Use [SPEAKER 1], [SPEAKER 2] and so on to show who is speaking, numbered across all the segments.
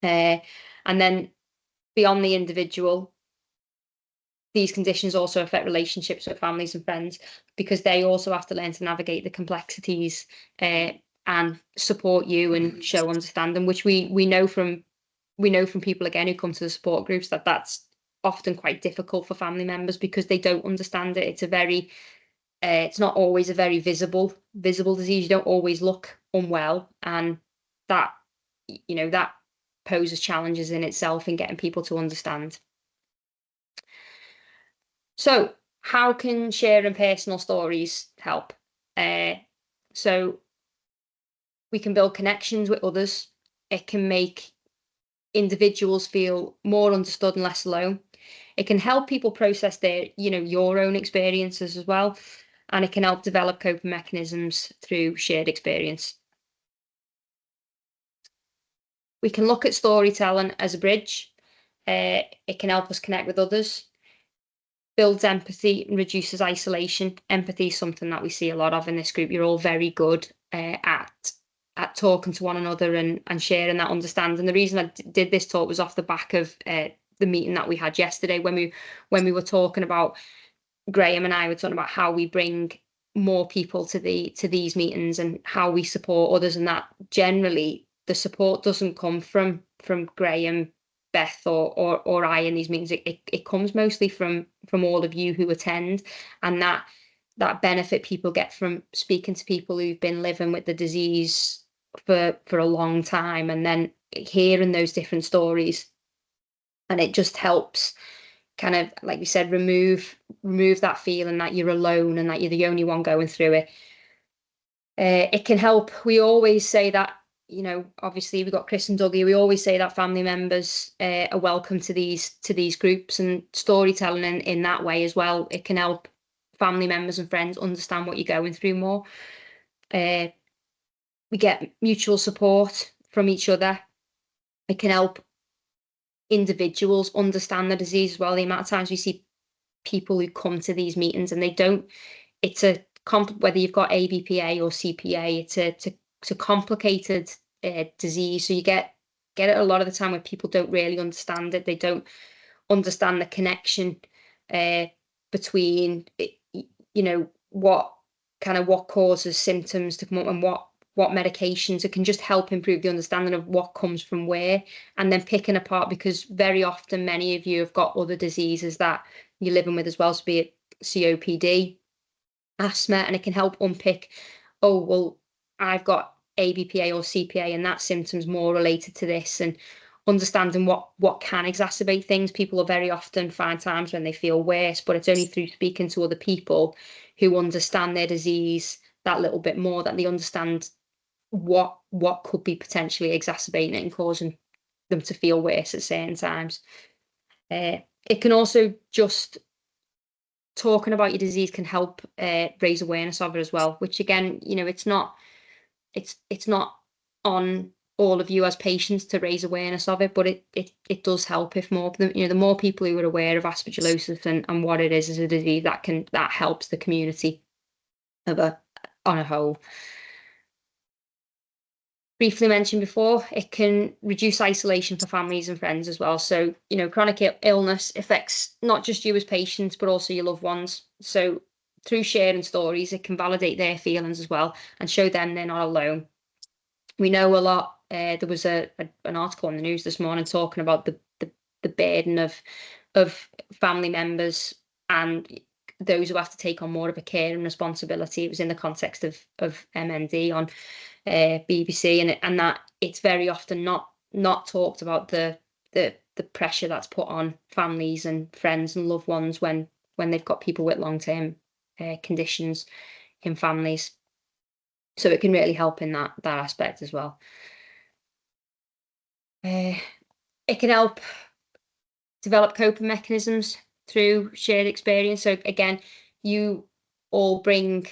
[SPEAKER 1] And then beyond the individual, these conditions also affect relationships with families and friends, because they also have to learn to navigate the complexities and support you and show understanding, which we know from people again who come to the support groups, that that's often quite difficult for family members because they don't understand it. It's a very it's not always a very visible disease. You don't always look unwell, and that that poses challenges in itself in getting people to understand. So, how can sharing personal stories help? So, we can build connections with others. It can make individuals feel more understood and less alone. It can help people process their, your own experiences as well. And it can help develop coping mechanisms through shared experience. We can look at storytelling as a bridge. It can help us connect with others, builds empathy and reduces isolation. Empathy is something that we see a lot of in this group. You're all very good at talking to one another and sharing that understanding. The reason I did this talk was off the back of the meeting that we had yesterday, when we were talking about, Graham and I were talking about how we bring more people to these meetings and how we support others, and that generally the support doesn't come from Graham, Beth, or I in these meetings. It comes mostly from all of you who attend, and that benefit people get from speaking to people who've been living with the disease for a long time, and then hearing those different stories, and it just helps kind of, like we said, remove that feeling that you're alone and that you're the only one going through it. It can help. We always say that, obviously we've got Chris and Dougie. We always say that family members are welcome to these groups, and storytelling in that way as well. It can help family members and friends understand what you're going through more. We get mutual support from each other. It can help individuals understand the disease as well. The amount of times we see people who come to these meetings and they don't, it's whether you've got ABPA or CPA, it's a complicated disease. So you get it a lot of the time where people don't really understand it. They don't understand the connection between what causes symptoms to come up and what medications. It can just help improve the understanding of what comes from where, and then picking apart, because very often many of you have got other diseases that you're living with as well, so be it COPD, asthma, and it can help unpick, oh, well, I've got ABPA or CPA and that symptom's more related to this, and understanding what can exacerbate things. People will very often find times when they feel worse, but it's only through speaking to other people who understand their disease that little bit more that they understand what could be potentially exacerbating it and causing them to feel worse at certain times. It can also just, talking about your disease can help raise awareness of it as well, which again, it's not on all of you as patients to raise awareness of it, but it does help. If more, the more people who are aware of aspergillosis and what it is as a disease, that helps the community on a whole. Briefly mentioned before, it can reduce isolation for families and friends as well. So, chronic illness affects not just you as patients, but also your loved ones. So through sharing stories, it can validate their feelings as well and show them they're not alone. We know a lot. There was an article in the news this morning talking about the burden of family members and those who have to take on more of a care and responsibility. It was in the context of MND on BBC, and that it's very often not talked about the pressure that's put on families and friends and loved ones when they've got people with long-term conditions in families. So it can really help in that aspect as well. It can help develop coping mechanisms through shared experience. So again, you all bring,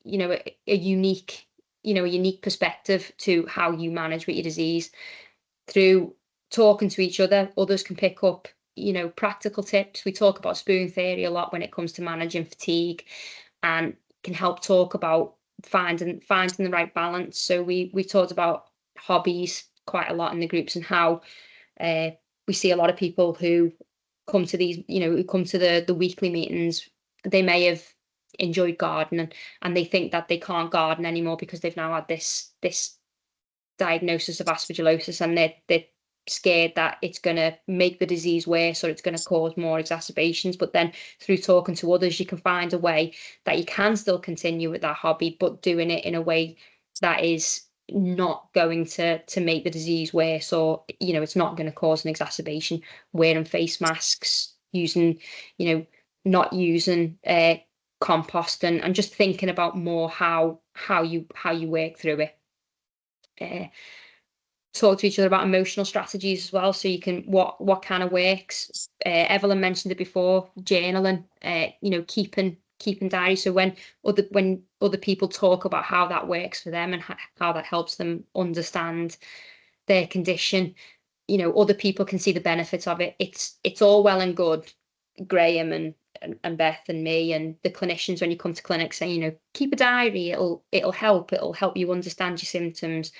[SPEAKER 1] a unique perspective to how you manage with your disease. Through talking to each other, others can pick up, practical tips. We talk about spoon theory a lot when it comes to managing fatigue, and can help talk about finding the right balance. So we talked about hobbies quite a lot in the groups, and how We see a lot of people who come to these, who come to the weekly meetings. They may have enjoyed gardening, and they think that they can't garden anymore because they've now had this diagnosis of aspergillosis, and they're scared that it's going to make the disease worse or it's going to cause more exacerbations. But then through talking to others, you can find a way that you can still continue with that hobby, but doing it in a way that is not going to make the disease worse, or it's not going to cause an exacerbation. Wearing face masks, using, not using compost, and just thinking about more how you work through it. Talk to each other about emotional strategies as well, so you can what kind of works. Evelyn mentioned it before, journaling, keeping diary. So when other people talk about how that works for them and how that helps them understand their condition, other people can see the benefits of it. It's all well and good, Graham and Beth and me and the clinicians, when you come to clinic, saying, keep a diary, it'll help you understand your symptoms.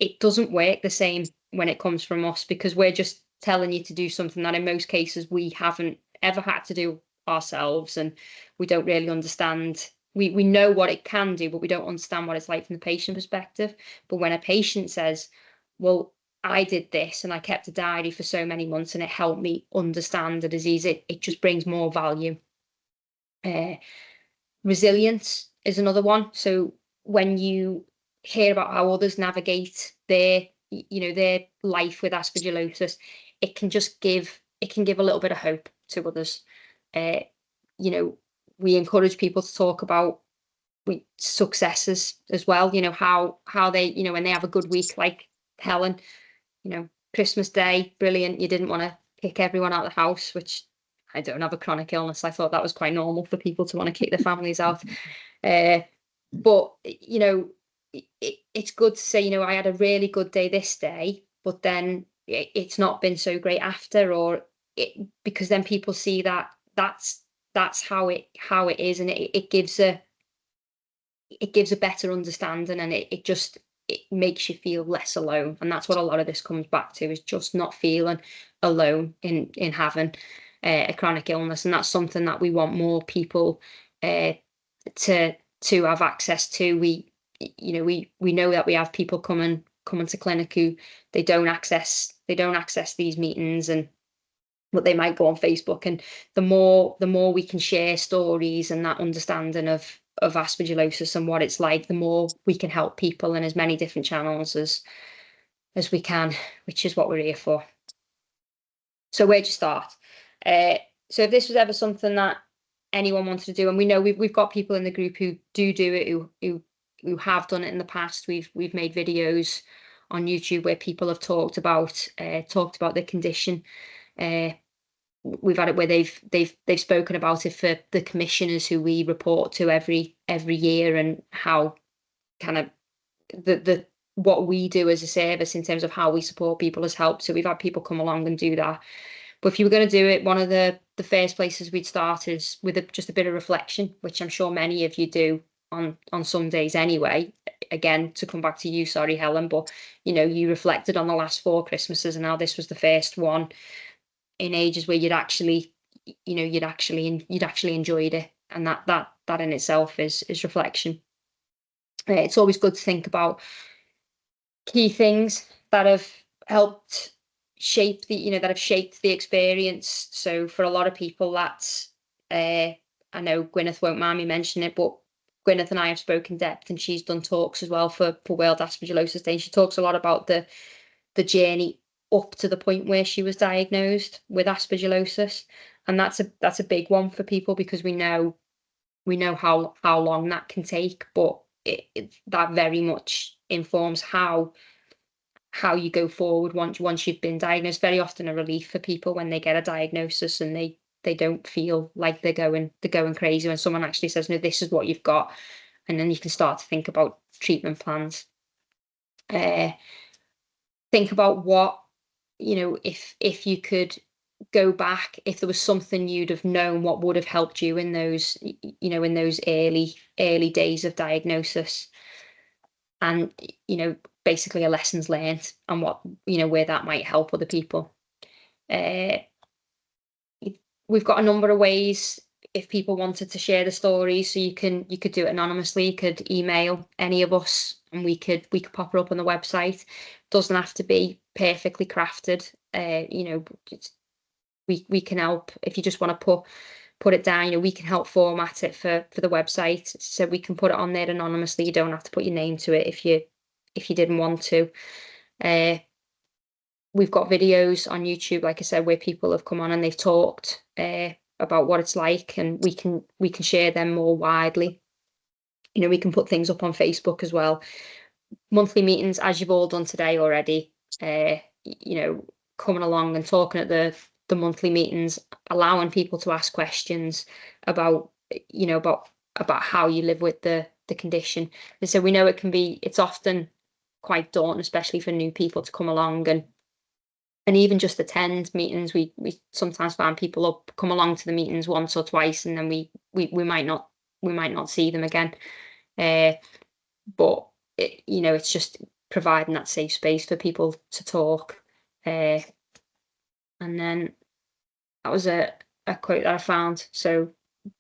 [SPEAKER 1] It doesn't work the same when it comes from us, because we're just telling you to do something that in most cases we haven't ever had to do ourselves, and we don't really understand. We know what it can do, but we don't understand what it's like from the patient perspective. But when a patient says, well, I did this and I kept a diary for so many months and it helped me understand the disease, it just brings more value. Resilience is another one. So when you hear about how others navigate their life with aspergillosis, it can give a little bit of hope to others. We encourage people to talk about successes as well, how they, when they have a good week, like Helen, Christmas Day, brilliant, you didn't want to kick everyone out of the house, which I don't have a chronic illness. I thought that was quite normal for people to want to kick their families out. But it's good to say, I had a really good day this day, but then it's not been so great after, because then people see that that's how it is, and it gives a better understanding, and it makes you feel less alone. And that's what a lot of this comes back to, is just not feeling alone in having a chronic illness. And that's something that we want more people to have access to. We know that we have people coming to clinic who they don't access these meetings, but they might go on Facebook. And the more we can share stories and that understanding of aspergillosis and what it's like, the more we can help people in as many different channels as we can, which is what we're here for. So where'd you start? So if this was ever something that anyone wanted to do, and we know we've got people in the group who do it, who have done it in the past. We've made videos on YouTube where people have talked about their condition. We've had it where they've spoken about it for the commissioners who we report to every year, and how kind of the what we do as a service in terms of how we support people has helped. So we've had people come along and do that. But if you were going to do it, one of the first places we'd start is with just a bit of reflection, which I'm sure many of you do on some days anyway. Again, to come back to you, sorry, Helen, but you reflected on the last 4 Christmases, and now this was the first one in ages where you'd actually enjoyed it, and that in itself is reflection. It's always good to think about key things that have helped shape that have shaped the experience. So for a lot of people, that's I know Gwyneth won't mind me mentioning it, but Gwyneth and I have spoken depth, and she's done talks as well for World Aspergillosis Day. She talks a lot about the journey up to the point where she was diagnosed with aspergillosis, and that's a big one for people, because we know how long that can take, but that very much informs how you go forward once you've been diagnosed. Very often a relief for people when they get a diagnosis and they don't feel like they're going crazy when someone actually says, no, this is what you've got, and then you can start to think about treatment plans. Think about what, if you could go back, if there was something you'd have known, what would have helped you in those early days of diagnosis. And basically a lessons learned and what, where that might help other people. We've got a number of ways if people wanted to share the stories. So you could do it anonymously. You could email any of us, and we could pop it up on the website. Doesn't have to be perfectly crafted. We can help if you just want to put it down. We can help format it for the website, so we can put it on there anonymously. You don't have to put your name to it if you didn't want to. We've got videos on YouTube, like I said, where people have come on and they've talked about what it's like, and we can share them more widely. We can put things up on Facebook as well. Monthly meetings, as you've all done today already. Coming along and talking at the monthly meetings, allowing people to ask questions about about how you live with the condition. And so we know it's often quite daunting, especially for new people, to come along and even just attend meetings. We sometimes find people come along to the meetings once or twice, and then we might not see them again. But it's just providing that safe space for people to talk. And then that was a quote that I found. So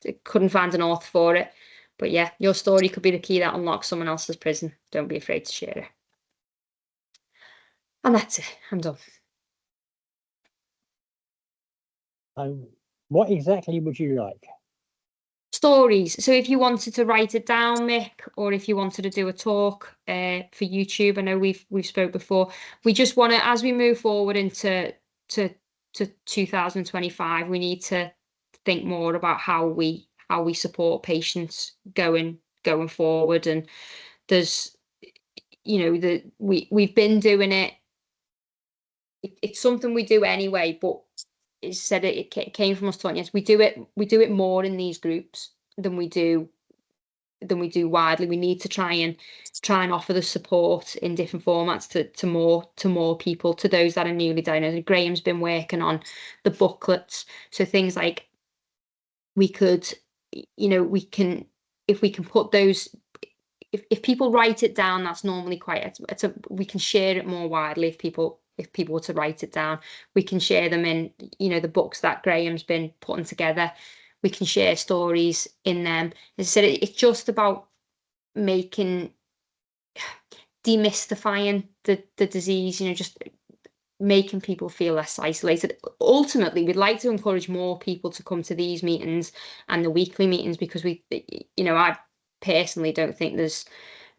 [SPEAKER 1] I couldn't find an author for it, but yeah, your story could be the key that unlocks someone else's prison. Don't be afraid to share it. And that's it. I'm done.
[SPEAKER 2] What exactly would you like?
[SPEAKER 1] Stories. So if you wanted to write it down, Mick, or if you wanted to do a talk for YouTube, I know we've spoke before. We just want to, as we move forward into 2025, we need to think more about how we support patients going forward. And there's, we've been doing it. It's something we do anyway, but it said it came from us talking. Yes, we do it more in these groups than we do widely. We need to try and offer the support in different formats to more people, to those that are newly diagnosed. Graham's been working on the booklets, so things like we could, if we can put those. If people write it down, that's normally we can share it more widely. If people were to write it down, we can share them in, the books that Graham's been putting together. We can share stories in them. As I said, it's just about demystifying the disease, just making people feel less isolated. Ultimately, we'd like to encourage more people to come to these meetings and the weekly meetings, because I personally don't think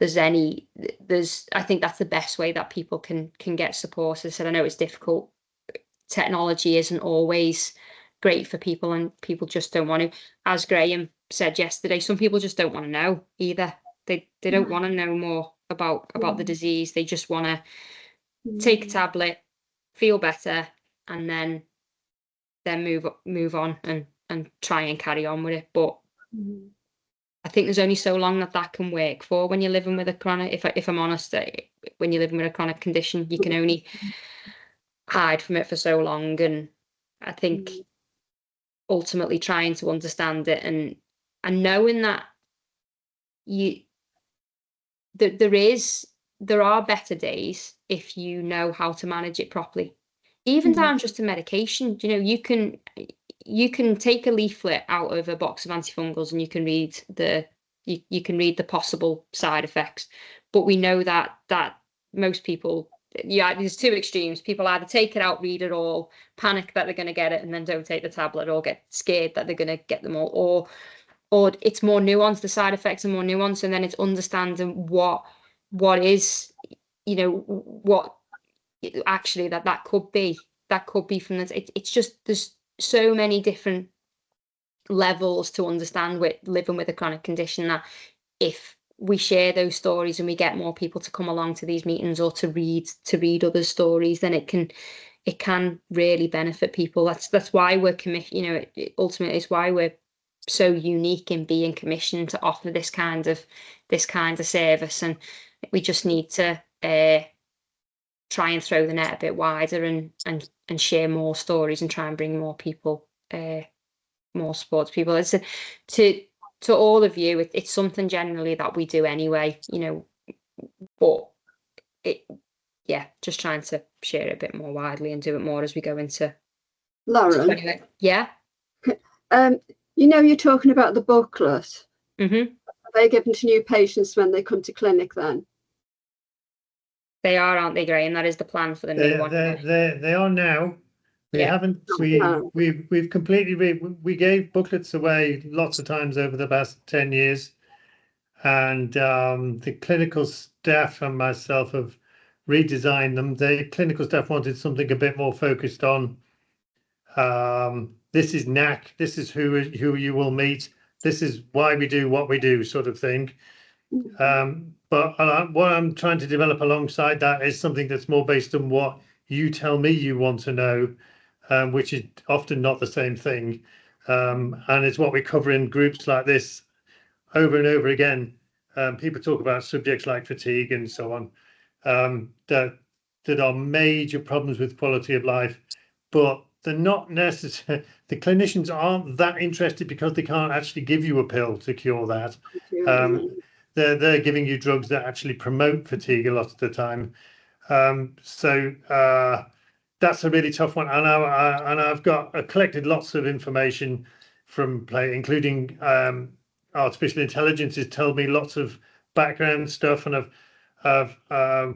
[SPEAKER 1] I think that's the best way that people can get support. As I said, I know it's difficult. Technology isn't always great for people, and people just don't want to. As Graham said yesterday, some people just don't want to know either. They don't want to know more about the disease. They just want to take a tablet, feel better, and then move on and try and carry on with it. But I think there's only so long that can work for when you're living with a chronic. If I'm honest, when you're living with a chronic condition, you can only hide from it for so long. And I think ultimately trying to understand it and knowing that there are better days if you know how to manage it properly. Even down just to medication, you can take a leaflet out of a box of antifungals and you can read the possible side effects. But we know that most people, there's two extremes. People either take it out, read it all, panic that they're going to get it, and then don't take the tablet, or get scared that they're going to get them all, or it's more nuanced. The side effects are more nuanced, and then it's understanding what is, what actually that could be from this. It's just, there's so many different levels to understand with living with a chronic condition, that if we share those stories and we get more people to come along to these meetings or to read other stories, then it can really benefit people. That's why we're commissioned. Ultimately, it's why we're so unique in being commissioned to offer this kind of service. And we just need to try and throw the net a bit wider and share more stories and try and bring more people, more support to people. It's to all of you, it's something generally that we do anyway, but yeah, just trying to share it a bit more widely and do it more as we go into.
[SPEAKER 2] Lauren,
[SPEAKER 1] Yeah.
[SPEAKER 2] you're talking about the booklet.
[SPEAKER 1] Mm-hmm.
[SPEAKER 2] Are they given to new patients when they come to clinic then?
[SPEAKER 1] They are, aren't they, Graham? That is the plan for the new one.
[SPEAKER 3] They are now. We
[SPEAKER 1] Yeah.
[SPEAKER 3] haven't
[SPEAKER 2] No.
[SPEAKER 3] we've completely we gave booklets away lots of times over the past 10 years, and the clinical staff and myself have redesigned them. The clinical staff wanted something a bit more focused on this is NAC, this is who you will meet, this is why we do what we do, sort of thing. But what I'm trying to develop alongside that is something that's more based on what you tell me you want to know, which is often not the same thing. And it's what we cover in groups like this over and over again. People talk about subjects like fatigue and so on, that are major problems with quality of life, but they're not necessary. The clinicians aren't that interested because they can't actually give you a pill to cure that. They're giving you drugs that actually promote fatigue a lot of the time. So that's a really tough one. And I've collected lots of information from play, including artificial intelligence has told me lots of background stuff, and I've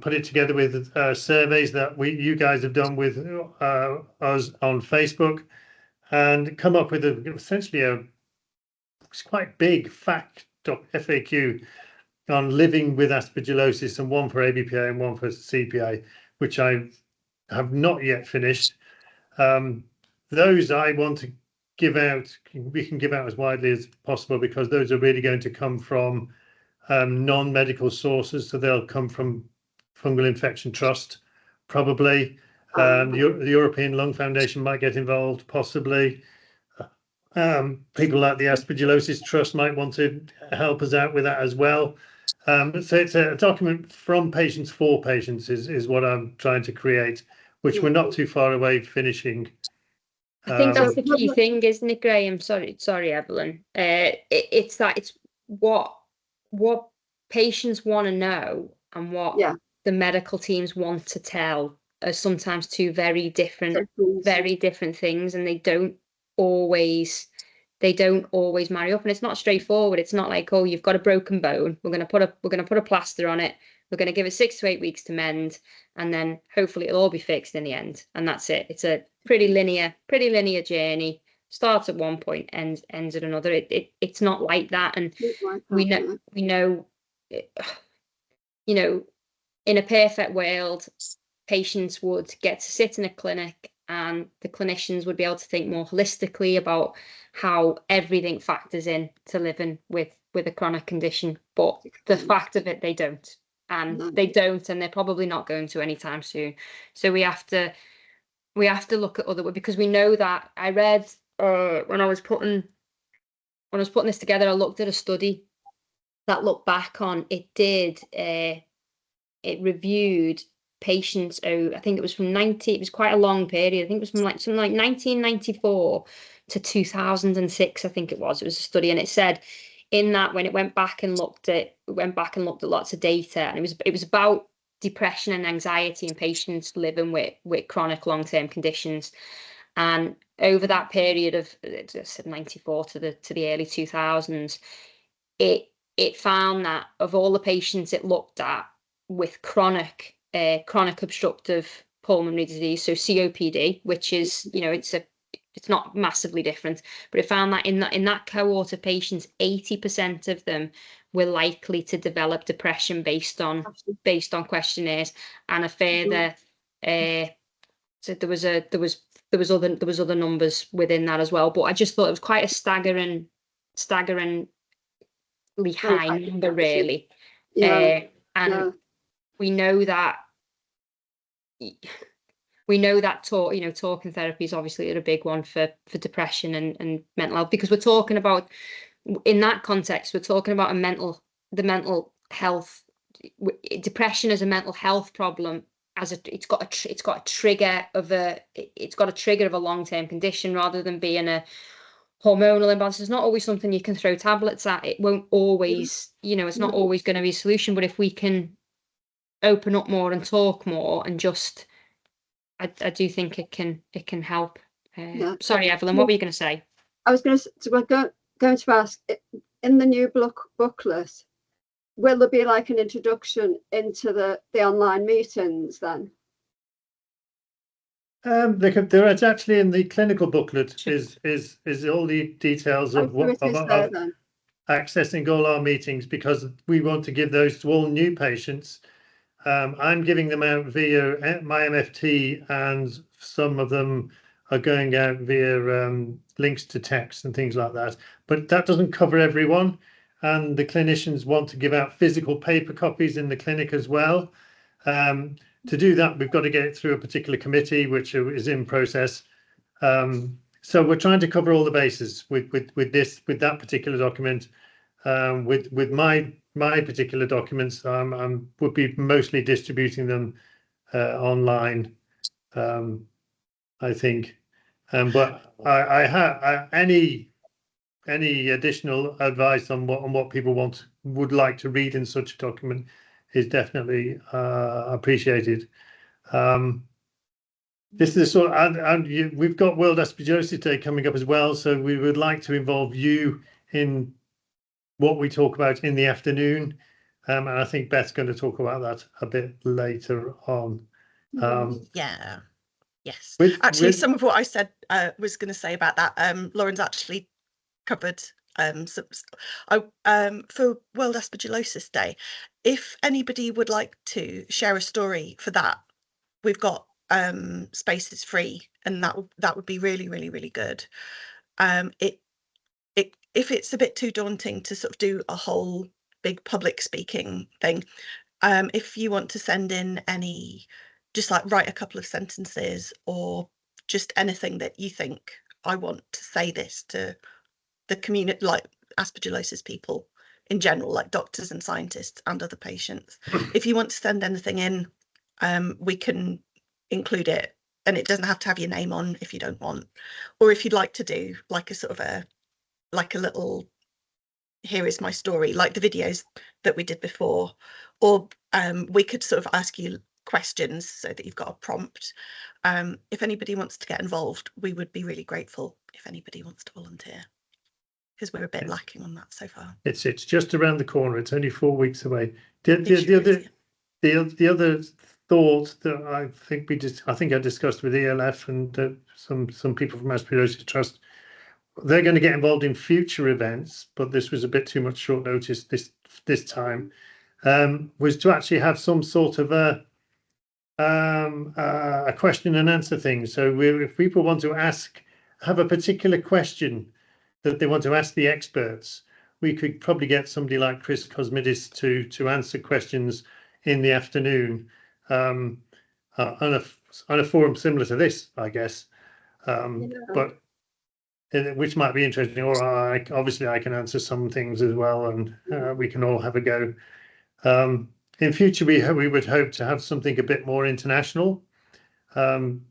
[SPEAKER 3] put it together with surveys that you guys have done with us on Facebook, and come up with essentially it's quite big fact FAQ on living with aspergillosis, and one for ABPA and one for CPA, which I have not yet finished. Those I want to give out, we can give out as widely as possible, because those are really going to come from non-medical sources. So they'll come from Fungal Infection Trust, probably. The European Lung Foundation might get involved, possibly. People like the Aspergillosis Trust might want to help us out with that as well. So it's a document from patients for patients is what I'm trying to create, which we're not too far away finishing.
[SPEAKER 1] I think that's the key thing, isn't it, Graham? Sorry, Evelyn. It's what patients want to know and what the medical teams want to tell are sometimes two very different things, and they don't always marry up. And it's not straightforward. It's not like, oh, you've got a broken bone, we're gonna put a plaster on it, we're gonna give it 6 to 8 weeks to mend, and then hopefully it'll all be fixed in the end, and that's it. It's a pretty linear journey. Starts at one point, ends at another. It's not like that, and we know, in a perfect world, patients would get to sit in a clinic, and the clinicians would be able to think more holistically about how everything factors in to living with a chronic condition. But the fact of it, they don't, and they're probably not going to anytime soon. So we have to look at other, because we know that I read when I was putting this together, I looked at a study that looked back on it reviewed patients. I think it was it was quite a long period. I think it was from something like 1994 to 2006. I think it was a study, and it said in that, when it went back and looked at lots of data, and it was about depression and anxiety in patients living with chronic long-term conditions. And over that period of 94 to the early 2000s, it found that of all the patients it looked at with chronic obstructive pulmonary disease, so COPD, which is, it's not massively different, but it found that in that cohort of patients, 80% of them were likely to develop depression based on questionnaires, and a further so there was other numbers within that as well. But I just thought it was quite a staggeringly high number, really. And we know that talking therapy is obviously a big one for depression and mental health, because we're talking about, in that context, we're talking about the mental health. Depression as a mental health problem, it's got a trigger of a long-term condition, rather than being a hormonal imbalance. It's not always something you can throw tablets at. It won't always, it's not always going to be a solution. But if we can open up more and talk more, and just I do think it can help.
[SPEAKER 2] Yeah.
[SPEAKER 1] Sorry, Evelyn, what were you going to say?
[SPEAKER 2] I was going to ask, in the new booklet, will there be like an introduction into the online meetings then?
[SPEAKER 3] There is actually in the clinical booklet is all the details of what of accessing all our meetings, because we want to give those to all new patients. I'm giving them out via my MFT, and some of them are going out via links to text and things like that. But that doesn't cover everyone, and the clinicians want to give out physical paper copies in the clinic as well. To do that, we've got to get it through a particular committee, which is in process. So we're trying to cover all the bases with that particular document. With my particular documents, would be mostly distributing them online, I think. But I have any additional advice on what people would like to read in such a document is definitely appreciated. This is we've got World Aspergillosis Day coming up as well, so we would like to involve you in what we talk about in the afternoon, and I think Beth's going to talk about that a bit later on.
[SPEAKER 4] Yeah, yes. Some of what I said was going to say about that. Lauren's actually covered for World Aspergillosis Day. If anybody would like to share a story for that, we've got spaces free, and that would be really, really, really good. If it's a bit too daunting to sort of do a whole big public speaking thing, if you want to send in any, just like write a couple of sentences, or just anything that you think, I want to say this to the community, like aspergillosis people in general, like doctors and scientists and other patients. If you want to send anything in, we can include it, and it doesn't have to have your name on if you don't want. Or if you'd like to do like a sort of a little, here is my story, like the videos that we did before, or we could sort of ask you questions so that you've got a prompt. If anybody wants to get involved, we would be really grateful if anybody wants to volunteer, because we're a bit lacking on that so far.
[SPEAKER 3] It's just around the corner. It's only 4 weeks away. The other thought that I think I discussed with ELF and some people from Aspergillosis Trust, they're going to get involved in future events, but this was a bit too much short notice this time, was to actually have some sort of a question and answer thing. So if people want to have a particular question that they want to ask the experts, we could probably get somebody like Chris Cosmidis to answer questions in the afternoon, on a forum similar to this, I guess. But which might be interesting, or obviously I can answer some things as well, and we can all have a go. In future, we would hope to have something a bit more international, from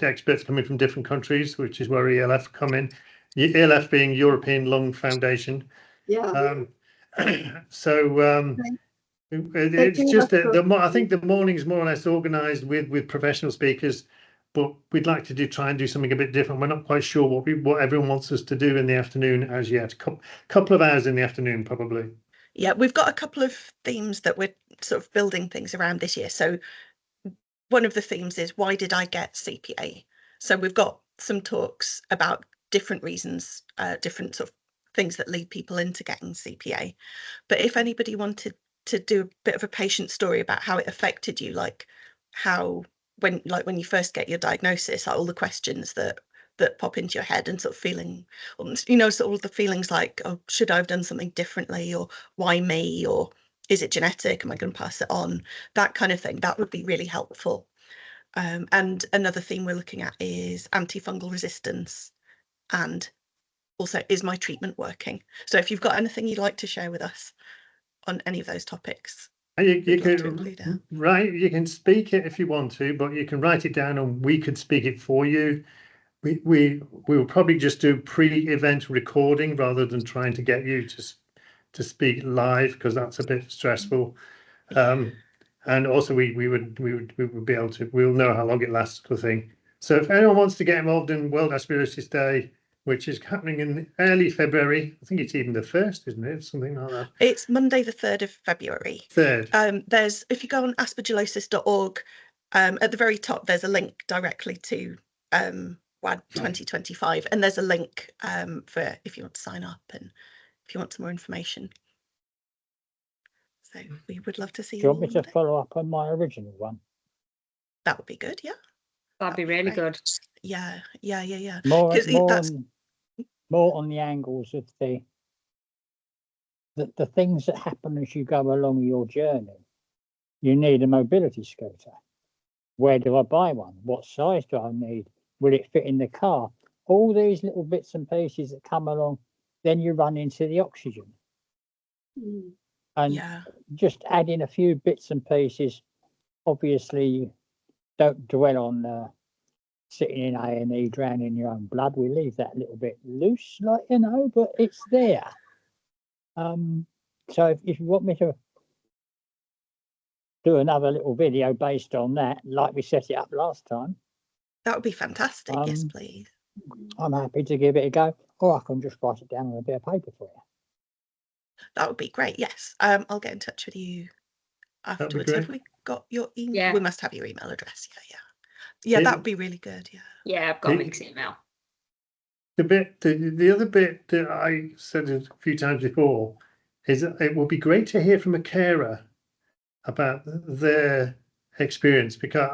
[SPEAKER 3] experts coming from different countries, which is where ELF come in. ELF being European Lung Foundation.
[SPEAKER 2] Yeah.
[SPEAKER 3] It's just I think the morning's more or less organised with professional speakers, but we'd like to try and do something a bit different. We're not quite sure what everyone wants us to do in the afternoon as yet. Couple of hours in the afternoon, probably.
[SPEAKER 4] Yeah, we've got a couple of themes that we're sort of building things around this year. So one of the themes is, why did I get CPA? So we've got some talks about different reasons, different sort of things that lead people into getting CPA. But if anybody wanted to do a bit of a patient story about how it affected you, like how when you first get your diagnosis, like all the questions that pop into your head, and sort of feeling, sort of all the feelings like, oh, should I have done something differently, or why me, or is it genetic, am I going to pass it on, that kind of thing. That would be really helpful. And another theme we're looking at is antifungal resistance, and also, is my treatment working? So if you've got anything you'd like to share with us on any of those topips,
[SPEAKER 3] you can speak it if you want to, but you can write it down and we could speak it for you. We will probably just do pre-event recording rather than trying to get you to speak live, because that's a bit stressful. and also we would be able to, we'll know how long it lasts, sort of thing. So if anyone wants to get involved in World Aspergillosis Day, which is happening in early February, I think it's even the 1st, isn't it? Something like that.
[SPEAKER 4] It's Monday the 3rd of February.
[SPEAKER 3] 3rd.
[SPEAKER 4] There's, if you go on aspergillosis.org, at the very top there's a link directly to WAD 2025, and there's a link for if you want to sign up and if you want some more information. So we would love to see
[SPEAKER 5] Do
[SPEAKER 4] you.
[SPEAKER 5] you want me to follow up on my original one?
[SPEAKER 4] That would be good, yeah.
[SPEAKER 1] That'd be really good.
[SPEAKER 4] Yeah.
[SPEAKER 5] More,
[SPEAKER 4] 'Cause
[SPEAKER 5] more on the angles of the things that happen as you go along your journey. You need a mobility scooter. Where do I buy one? What size do I need? Will it fit in the car? All these little bits and pieces that come along, then you run into the oxygen. And just adding a few bits and pieces, obviously don't dwell on sitting in A&E drowning your own blood. We leave that a little bit loose, like, you know, but it's there. So if you want me to do another little video based on that, like we set it up last time,
[SPEAKER 4] that would be fantastic. Yes, please.
[SPEAKER 5] I'm happy to give it a go, or I can just write it down on a bit of paper for you.
[SPEAKER 4] That would be great. Yes, I'll get in touch with you afterwards. Have we got your email?
[SPEAKER 1] Yeah.
[SPEAKER 4] We must have your email address. Yeah, that would be really good.
[SPEAKER 1] Yeah, I've got Mick's email.
[SPEAKER 3] The other bit that I said a few times before is that it would be great to hear from a carer about their experience, because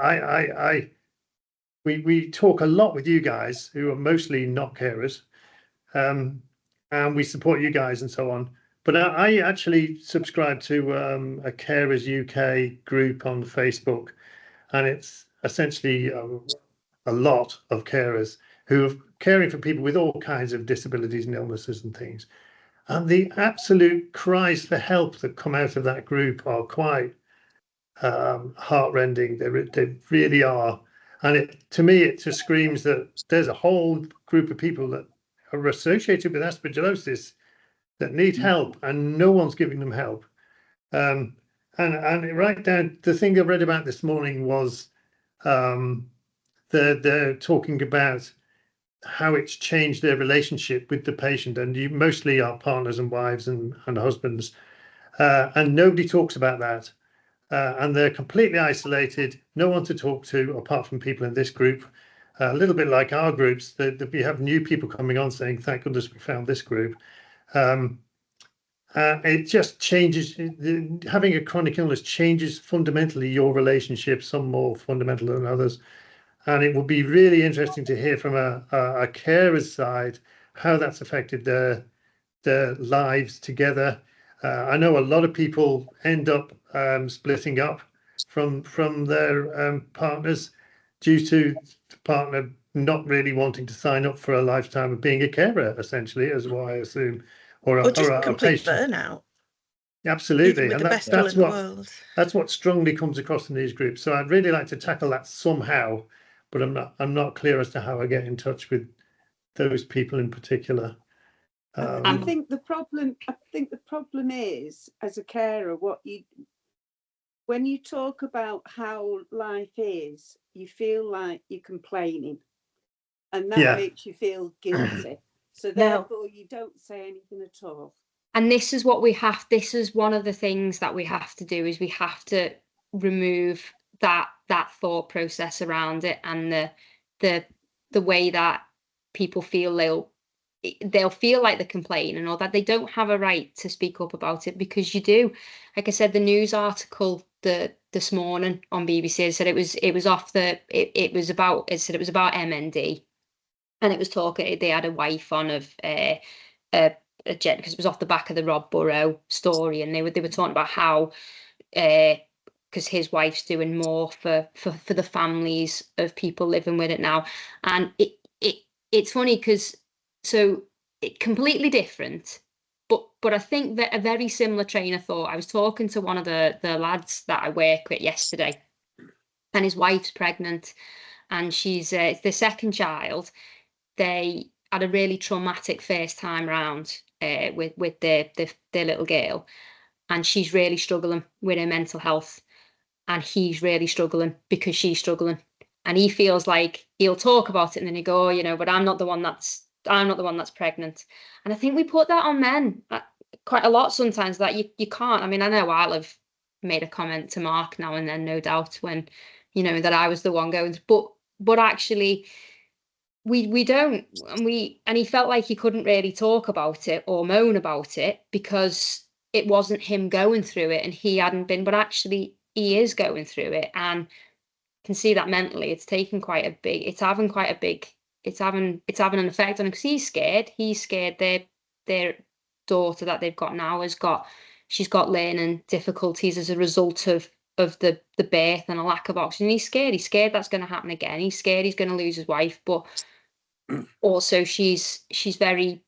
[SPEAKER 3] we talk a lot with you guys who are mostly not carers, and we support you guys and so on. But I actually subscribe to a Carers UK group on Facebook, and it's essentially a lot of carers who are caring for people with all kinds of disabilities and illnesses and things. And the absolute cries for help that come out of that group are quite heartrending. They really are. And to me, it just screams that there's a whole group of people that are associated with aspergillosis that need help, and no one's giving them help. And right down, the thing I read about this morning was they're talking about how it's changed their relationship with the patient, and you mostly are partners and wives and husbands, and nobody talks about that, and they're completely isolated, no one to talk to apart from people in this group, a little bit like our groups, that we have new people coming on saying thank goodness we found this group. It just changes. Having a chronic illness changes fundamentally your relationship, some more fundamental than others. And it would be really interesting to hear from a carer's side how that's affected their lives together. I know a lot of people end up splitting up from their partners due to the partner not really wanting to sign up for a lifetime of being a carer, essentially, as what I assume, or
[SPEAKER 4] just
[SPEAKER 3] a
[SPEAKER 4] complete
[SPEAKER 3] patient.
[SPEAKER 4] Burnout.
[SPEAKER 3] Absolutely,
[SPEAKER 4] and
[SPEAKER 3] that's what strongly comes across in these groups. So I'd really like to tackle that somehow, but I'm not clear as to how I get in touch with those people in particular.
[SPEAKER 6] I think the problem is, as a carer, when you talk about how life is, you feel like you're complaining, and that makes you feel guilty. So therefore, you don't say anything at all.
[SPEAKER 1] And this is what this is one of the things that we have to do, is we have to remove that thought process around it, and the way that people feel they'll feel like they're complaining, or that they don't have a right to speak up about it, because you do. Like I said, the news article this morning on BBC said it was about MND, and it was talking, they had a wife on of a jet, because it was off the back of the Rob Burrow story, and they were talking about how because his wife's doing more for the families of people living with it now. And it's funny because it completely different, but I think that a very similar train of thought. I was talking to one of the lads that I work with yesterday, and his wife's pregnant, and she's the second child. They had a really traumatic first time round with their little girl, and she's really struggling with her mental health. and he's really struggling because she's struggling, and he feels like he'll talk about it and then he go, oh, but I'm not the one that's pregnant. And I think we put that on men quite a lot sometimes, that you can't. I mean, I know I'll have made a comment to Mark now and then, no doubt, when that I was the one going, but actually we don't, and he felt like he couldn't really talk about it or moan about it because it wasn't him going through it and he hadn't been, but actually he is going through it, and can see that mentally it's having an effect on him, because he's scared their daughter that they've got now she's got learning difficulties as a result of the birth and a lack of oxygen. He's scared that's going to happen again. He's scared he's going to lose his wife, but also she's very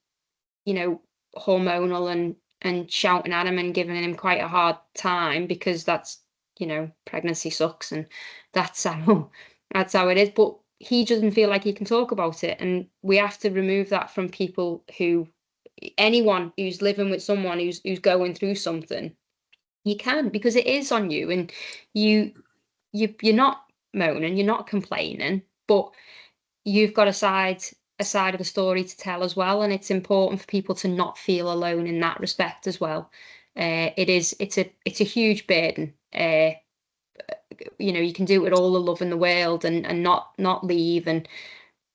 [SPEAKER 1] hormonal and shouting at him and giving him quite a hard time, because that's pregnancy sucks, and that's how it is. But he doesn't feel like he can talk about it, and we have to remove that from people anyone who's living with someone who's going through something. You can, because it is on you, and you're not moaning, you're not complaining, but you've got a side of the story to tell as well, and it's important for people to not feel alone in that respect as well. It's a huge burden. You can do it with all the love in the world and not leave,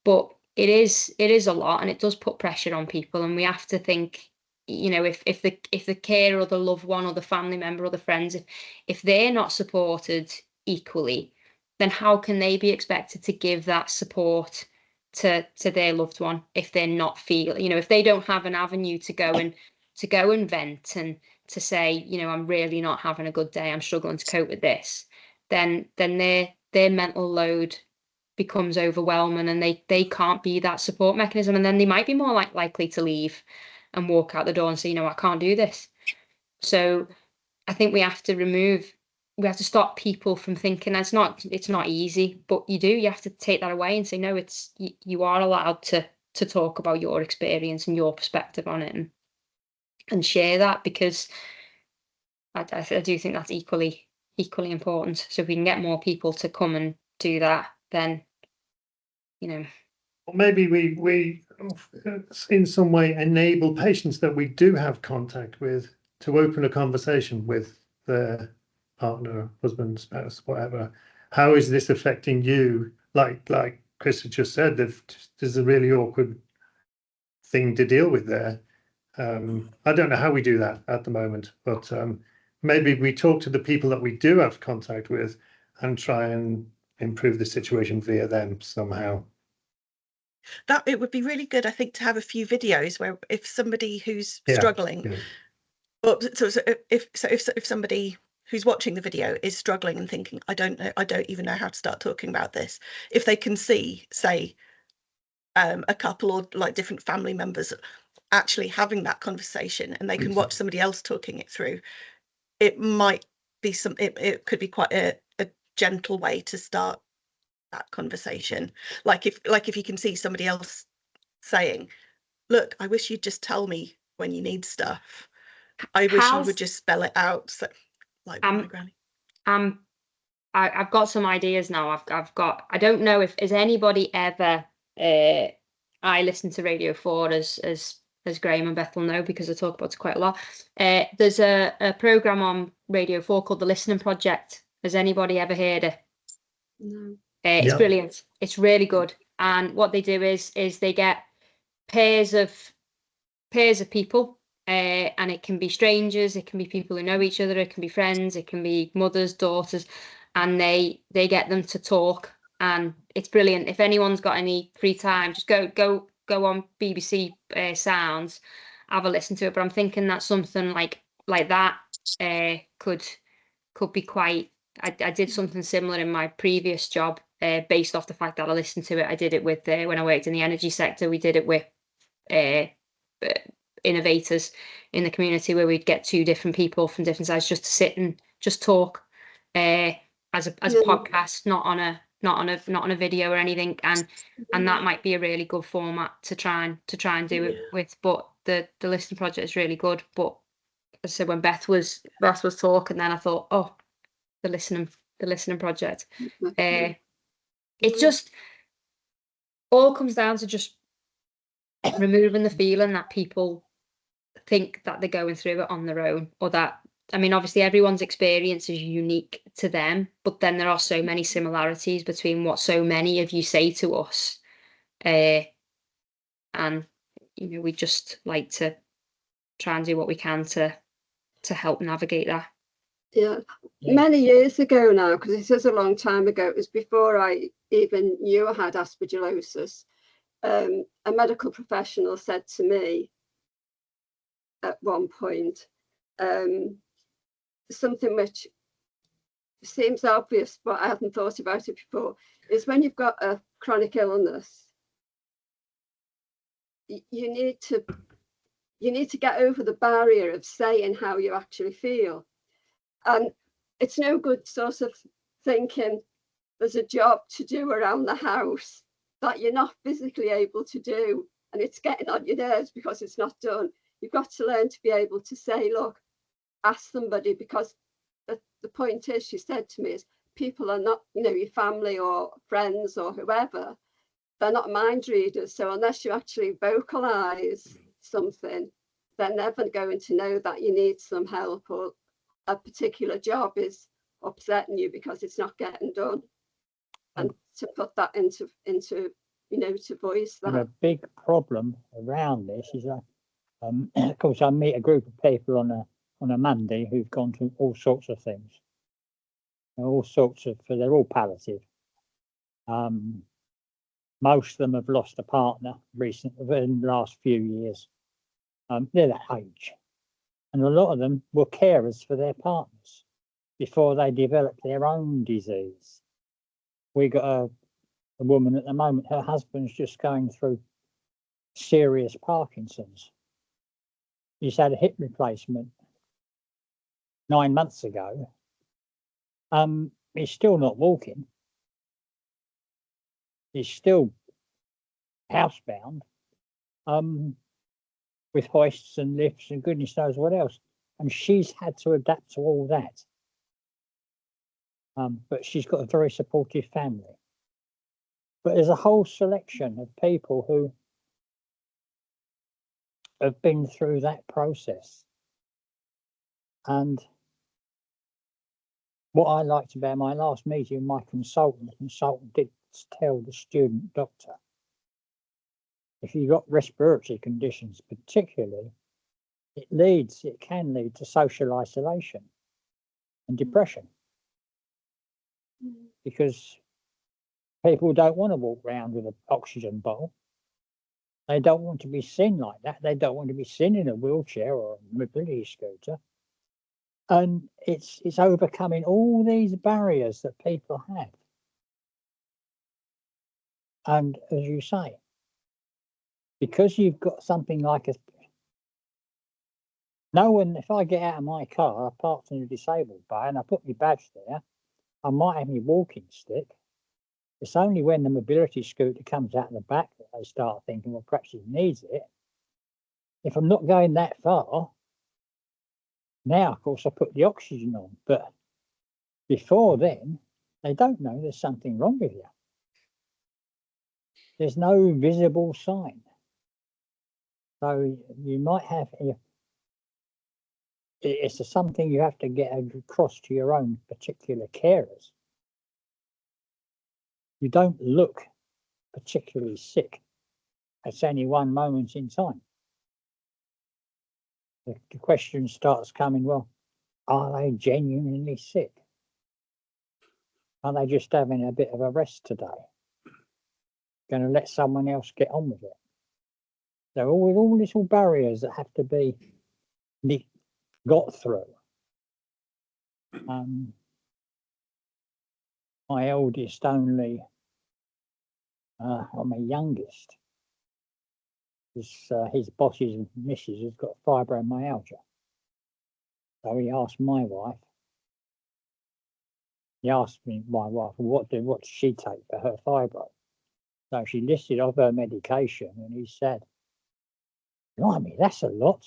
[SPEAKER 1] but it is a lot, and it does put pressure on people, and we have to think, if the carer or the loved one or the family member or the friends, if they're not supported equally, then how can they be expected to give that support to their loved one if they're not if they don't have an avenue to go and vent and to say, I'm really not having a good day, I'm struggling to cope with this, then their mental load becomes overwhelming, and they can't be that support mechanism, and then they might be more likely to leave and walk out the door and say, I can't do this. So I think we have to stop people from thinking it's not easy, but you have to take that away and say, no, you are allowed to talk about your experience and your perspective on it, and share that, because I do think that's equally important. So if we can get more people to come and do that, then
[SPEAKER 3] Or maybe we in some way enable patients that we do have contact with to open a conversation with their partner, husband, spouse, whatever. How is this affecting you? Like Chris had just said, there's a really awkward thing to deal with there. I don't know how we do that at the moment, but maybe we talk to the people that we do have contact with and try and improve the situation via them somehow.
[SPEAKER 4] That it would be really good, I think, to have a few videos where if somebody who's struggling, well, so if somebody who's watching the video is struggling and thinking, I don't even know how to start talking about this, if they can see, say, a couple or like different family members actually having that conversation, and they can watch somebody else talking it through, it might be it could be quite a gentle way to start that conversation. Like if you can see somebody else saying, look, I wish you'd just tell me when you need stuff. I wish you would just spell it out. So, like my granny.
[SPEAKER 1] I've got some ideas now. I've got. I don't know if has anybody ever. I listen to Radio 4 as Graham and Beth will know, because I talk about it quite a lot. There's a program on Radio 4 called The Listening Project. Has anybody ever heard it?
[SPEAKER 2] No.
[SPEAKER 1] It's brilliant. It's really good. And what they do is they get pairs of people, and it can be strangers, it can be people who know each other, it can be friends, it can be mothers, daughters, and they get them to talk, and it's brilliant. If anyone's got any free time, just go on BBC Sounds, have a listen to it. But I'm thinking that something like that could be quite. I did something similar in my previous job, based off the fact that I listened to it. I did it with when I worked in the energy sector. We did it with innovators in the community, where we'd get two different people from different sides just to sit and just talk as a podcast, not on a video or anything, and that might be a really good format to try and do it with. But the listening project is really good. But as I said, when Beth was talking, then I thought, oh, the listening the listening project.
[SPEAKER 2] Definitely.
[SPEAKER 1] It just all comes down to just removing the feeling that people think that they're going through it on their own, or that, I mean, obviously everyone's experience is unique to them, but then there are so many similarities between what so many of you say to us. And, you know, we just like to try and do what we can to help navigate that.
[SPEAKER 2] Yeah. Many years ago now, because this is a long time ago, it was before I even knew I had aspergillosis. A medical professional said to me at one point, something which seems obvious, but I hadn't thought about it before, is when you've got a chronic illness, you need to get over the barrier of saying how you actually feel. And it's no good sort of thinking there's a job to do around the house that you're not physically able to do, and it's getting on your nerves because it's not done. You've got to learn to be able to say, look, ask somebody, because the point is, she said to me, is people are not, you know, your family or friends or whoever, they're not mind readers. So unless you actually vocalize something, they're never going to know that you need some help, or a particular job is upsetting you because it's not getting done. And to put that into you know, to voice that.
[SPEAKER 5] And a big problem around this is that, of course, I meet a group of people on a Monday who've gone through all sorts of things, all sorts of, they're all palliative. Most of them have lost a partner recently in the last few years. They're that age, and a lot of them were carers for their partners before they developed their own disease. We got a woman at the moment, her husband's just going through serious Parkinson's. He's had a hip replacement 9 months ago. He's still not walking. He's still housebound, with hoists and lifts and goodness knows what else. And she's had to adapt to all that. But she's got a very supportive family. But there's a whole selection of people who have been through that process. And what I liked about my last meeting, my consultant did tell the student doctor, if you've got respiratory conditions particularly, it can lead to social isolation and depression, because people don't want to walk around with an oxygen bottle. They don't want to be seen like that. They don't want to be seen in a wheelchair or a mobility scooter. And it's overcoming all these barriers that people have. And as you say, because you've got something like if I get out of my car, I parked in a disabled bay and I put my badge there, I might have my walking stick. It's only when the mobility scooter comes out of the back that they start thinking, well, perhaps he needs it. If I'm not going that far, now, of course, I put the oxygen on. But before then, they don't know there's something wrong with you. There's no visible sign. So you might have, it's something you have to get across to your own particular carers. You don't look particularly sick at any one moment in time. The question starts coming, well, are they genuinely sick? Are they just having a bit of a rest today? Going to let someone else get on with it? So all little barriers that have to be got through. My eldest only, or my youngest, his boss's missus has got fibromyalgia. So he asked my wife, my wife, what does she take for her fibro? So she listed off her medication, and he said, blimey, that's a lot.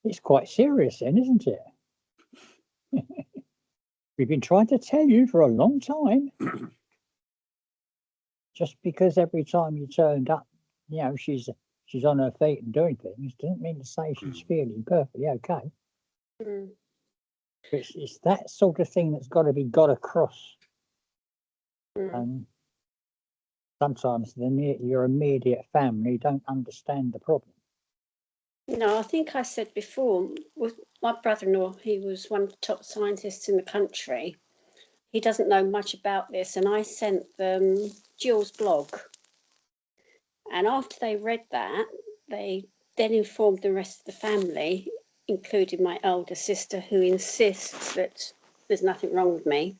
[SPEAKER 5] It's quite serious then, isn't it? We've been trying to tell you for a long time. Just because every time you turned up, you know, she's on her feet and doing things, doesn't mean to say she's feeling perfectly okay. It's that sort of thing that's got to be got across. And sometimes your immediate family don't understand the problem.
[SPEAKER 7] No, I think I said before, with my brother-in-law, he was one of the top scientists in the country. He doesn't know much about this, and I sent them Jill's blog. And after they read that, they then informed the rest of the family, including my elder sister, who insists that there's nothing wrong with me.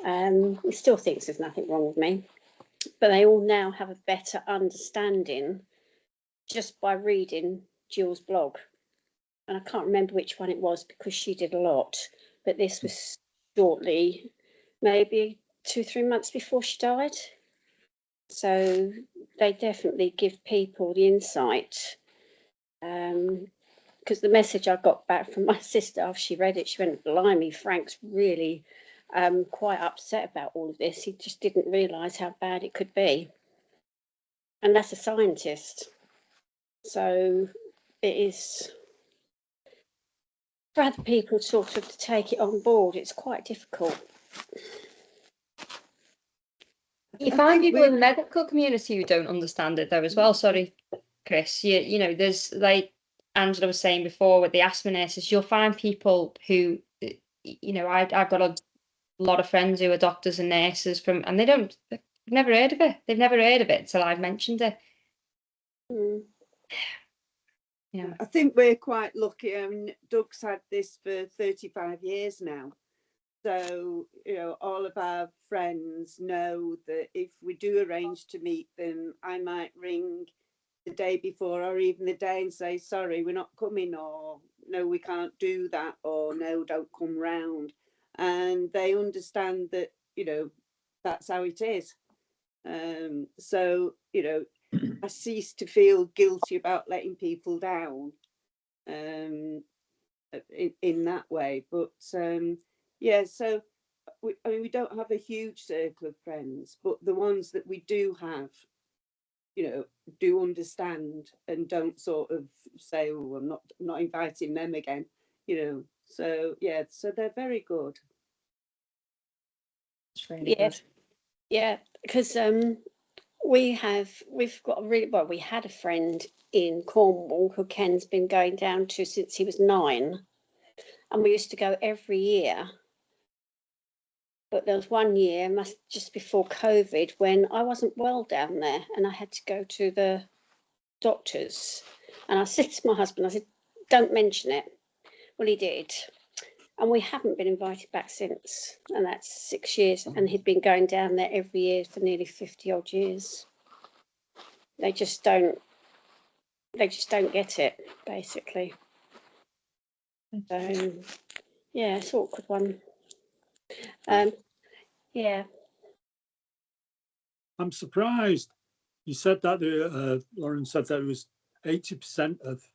[SPEAKER 7] He still thinks there's nothing wrong with me, but they all now have a better understanding just by reading Jill's blog. And I can't remember which one it was because she did a lot, but this was shortly, maybe 2-3 months before she died. So they definitely give people the insight. Because the message I got back from my sister after she read it, she went, "Blimey, Frank's really quite upset about all of this. He just didn't realise how bad it could be." And that's a scientist. So it is, for other people sort of to take it on board, it's quite difficult.
[SPEAKER 1] You find people in the medical community who don't understand it though as well. Sorry, Chris. You know, there's, like Angela was saying before with the asthma nurses, you'll find people who, you know, I've got a lot of friends who are doctors and nurses and they've never heard of it. They've never heard of it until I've mentioned it. Yeah.
[SPEAKER 6] I think we're quite lucky. I mean, Doug's had this for 35 years now. So, you know, all of our friends know that if we do arrange to meet them, I might ring the day before or even the day and say, "Sorry, we're not coming," or "No, we can't do that," or "No, don't come round." And they understand that, you know, that's how it is. So, you know, I cease to feel guilty about letting people down in that way. But yeah, so I mean, we don't have a huge circle of friends, but the ones that we do have, you know, do understand and don't sort of say, "Oh, I'm not inviting them again," you know. So yeah, so they're very good.
[SPEAKER 1] It's really good.
[SPEAKER 7] Yeah, because we've got a really, well, we had a friend in Cornwall who Ken's been going down to since he was 9, and we used to go every year. But there was one year, just before COVID, when I wasn't well down there and I had to go to the doctors. And I said to my husband, I said, "Don't mention it." Well, he did. And we haven't been invited back since. And that's 6 years. And he'd been going down there every year for nearly 50 odd years. They just don't get it, basically. So, yeah, it's an awkward one. Yeah.
[SPEAKER 8] I'm surprised you said that, Lauren said that it was 80% of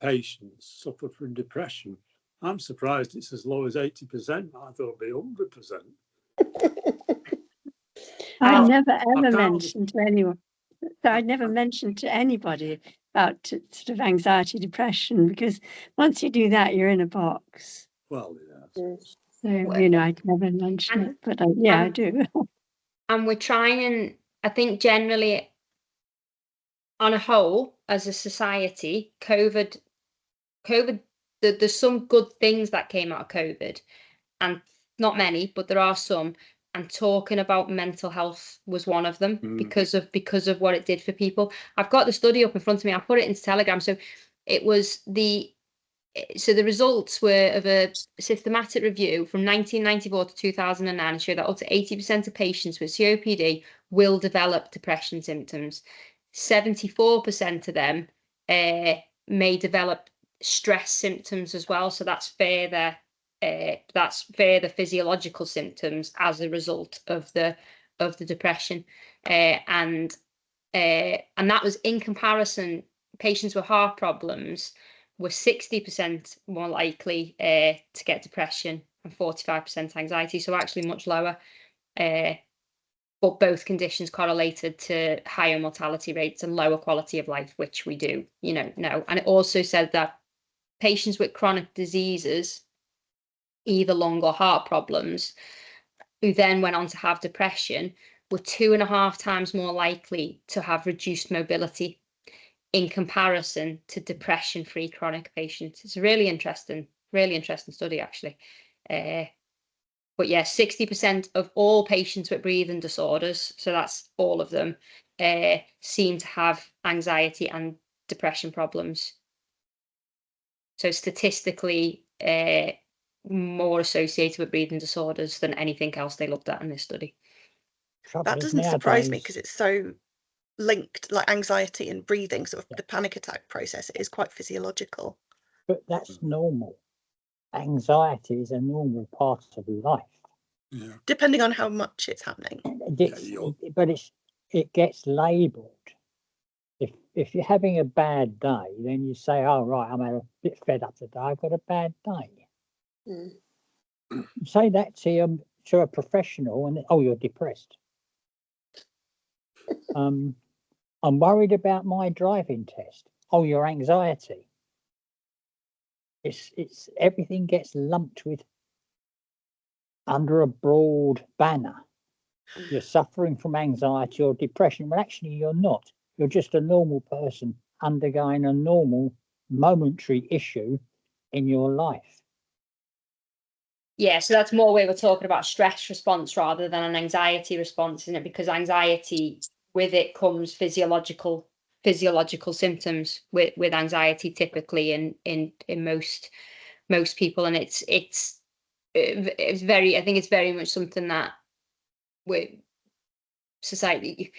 [SPEAKER 8] patients suffer from depression. I'm surprised it's as low as 80%. I thought it'd be 100%.
[SPEAKER 9] I never ever mentioned to anyone. So I never mentioned to anybody about sort of anxiety, depression, because once you do that, you're in a box.
[SPEAKER 8] Well, yeah.
[SPEAKER 9] So, you know, I'd never mention it, but I do.
[SPEAKER 1] And we're trying, I think generally, on a whole, as a society, COVID, there's some good things that came out of COVID, and not many, but there are some. And talking about mental health was one of them because of what it did for people. I've got the study up in front of me. I put it into Telegram. So it was the results were of a systematic review from 1994 to 2009 showed that up to 80% of patients with COPD will develop depression symptoms. 74% of them may develop stress symptoms as well. So that's further physiological symptoms as a result of the depression, and that was in comparison. Patients with heart problems were 60% more likely to get depression and 45% anxiety, so actually much lower. But both conditions correlated to higher mortality rates and lower quality of life, which we do, know. And it also said that patients with chronic diseases, either lung or heart problems, who then went on to have depression, were 2.5 times more likely to have reduced mobility in comparison to depression-free chronic patients. It's a really interesting study, actually. But yeah, 60% of all patients with breathing disorders, so that's all of them, seem to have anxiety and depression problems. So statistically, more associated with breathing disorders than anything else they looked at in this study.
[SPEAKER 4] That doesn't surprise me because it's so linked, like anxiety and breathing, sort of the panic attack process. It is quite physiological.
[SPEAKER 5] But that's normal. Anxiety is a normal part of life.
[SPEAKER 8] Yeah.
[SPEAKER 4] Depending on how much it's happening.
[SPEAKER 5] But it gets labelled. If you're having a bad day, then you say, "Oh right, I'm a bit fed up today. I've got a bad day." Say that to a professional, and you're depressed. I'm worried about my driving test. Oh, your anxiety. It's everything gets lumped with under a broad banner. You're suffering from anxiety or depression. Well, actually, you're not. You're just a normal person undergoing a normal momentary issue in your life.
[SPEAKER 1] Yeah, so that's more where we're talking about stress response rather than an anxiety response, isn't it? Because anxiety, with it comes physiological symptoms with anxiety typically in most people, and it's very, I think it's very much something that we society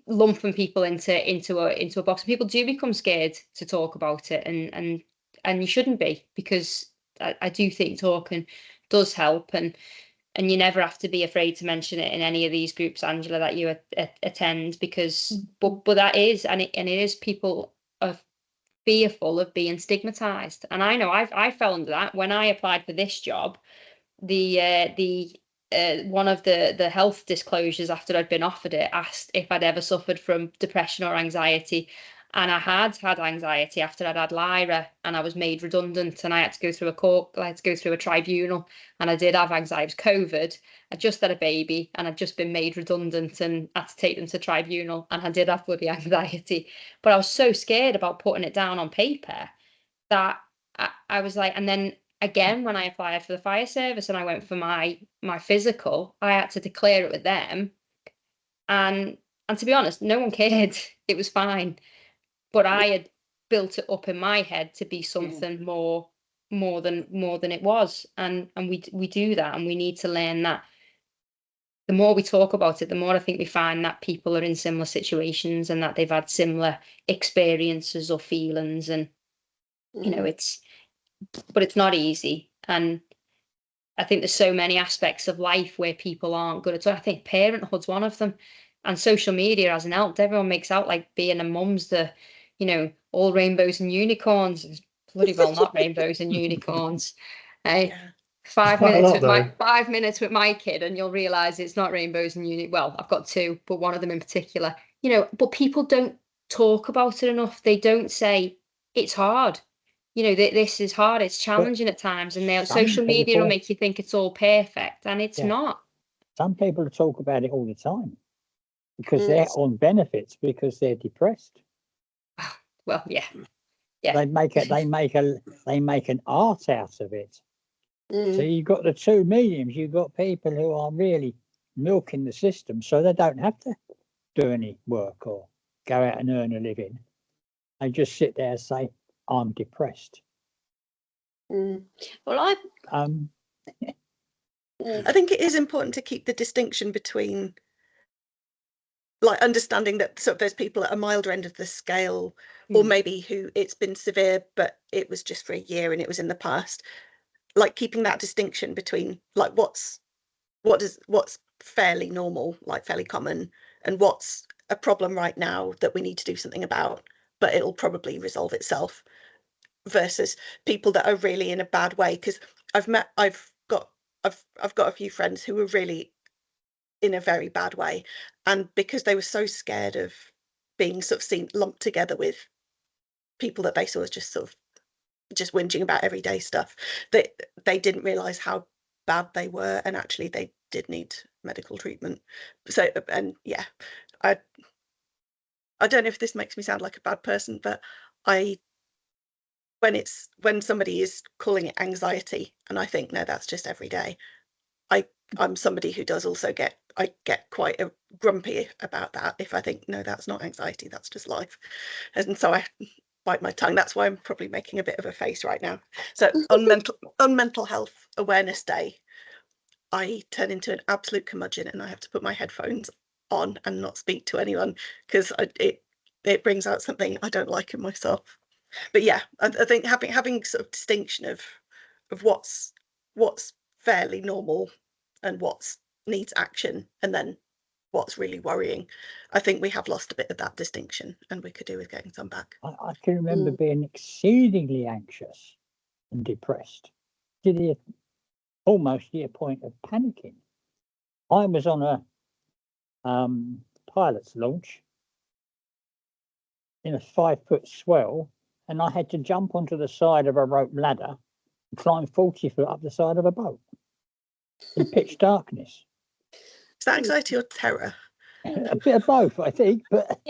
[SPEAKER 1] lumping people into a box. People do become scared to talk about it, and you shouldn't be, because I do think talking does help, and you never have to be afraid to mention it in any of these groups, Angela, that you attend, because but that is, and it is, people are fearful of being stigmatized, and I know I fell under that when I applied for this job. The one of the health disclosures after I'd been offered it asked if I'd ever suffered from depression or anxiety, and I had anxiety after I'd had Lyra, and I was made redundant, and I had to go through a tribunal, and I did have anxiety. It was COVID. I just had a baby, and I'd just been made redundant, and had to take them to tribunal, and I did have bloody anxiety. But I was so scared about putting it down on paper that I was like, and then again, when I applied for the fire service and I went for my physical, I had to declare it with them, and to be honest, no one cared. It was fine, but I had built it up in my head to be something more than it was, and we do that, and we need to learn that. The more we talk about it, the more I think we find that people are in similar situations and that they've had similar experiences or feelings, and but it's not easy. And I think there's so many aspects of life where people aren't good at it. I think parenthood's one of them, and social media hasn't helped. Everyone makes out like being a mum's all rainbows and unicorns. It's bloody well not rainbows and unicorns.
[SPEAKER 4] Yeah.
[SPEAKER 1] 5 minutes with 5 minutes with my kid, and you'll realise it's not rainbows and well, I've got two, but one of them in particular. But people don't talk about it enough. They don't say it's hard. This is hard, it's challenging at times, and social media will make you think it's all perfect, and it's not.
[SPEAKER 5] Some people talk about it all the time because they're on benefits because they're depressed.
[SPEAKER 1] Well, yeah.
[SPEAKER 5] They make an art out of it. So you've got the two mediums. You've got people who are really milking the system, so they don't have to do any work or go out and earn a living. They just sit there and say, "I'm depressed."
[SPEAKER 7] Well,
[SPEAKER 4] I think it is important to keep the distinction between, like, understanding that sort of there's people at a milder end of the scale, or maybe who it's been severe, but it was just for a year and it was in the past. Like, keeping that distinction between, like, what's fairly normal, like fairly common, and what's a problem right now that we need to do something about, but it'll probably resolve itself, versus people that are really in a bad way. Because I've I've got a few friends who were really in a very bad way, and because they were so scared of being sort of seen lumped together with people that they saw as just sort of just whinging about everyday stuff, they didn't realize how bad they were, and actually they did need medical treatment. So, and yeah, I don't know if this makes me sound like a bad person, but when somebody is calling it anxiety and I think, no, that's just every day, I'm somebody who does also get quite grumpy about that if I think, no, that's not anxiety, that's just life. And so I bite my tongue. That's why I'm probably making a bit of a face right now. So on mental health awareness day, I turn into an absolute curmudgeon and I have to put my headphones on and not speak to anyone because it brings out something I don't like in myself. But yeah, I think having sort of distinction of what's fairly normal and what needs action, and then what's really worrying. I think we have lost a bit of that distinction, and we could do with getting some back.
[SPEAKER 5] I can remember being exceedingly anxious and depressed to almost the point of panicking. I was on a pilot's launch in a 5-foot swell, and I had to jump onto the side of a rope ladder and climb 40 foot up the side of a boat in pitch darkness.
[SPEAKER 4] Is that anxiety or terror?
[SPEAKER 5] A bit of both, I think, but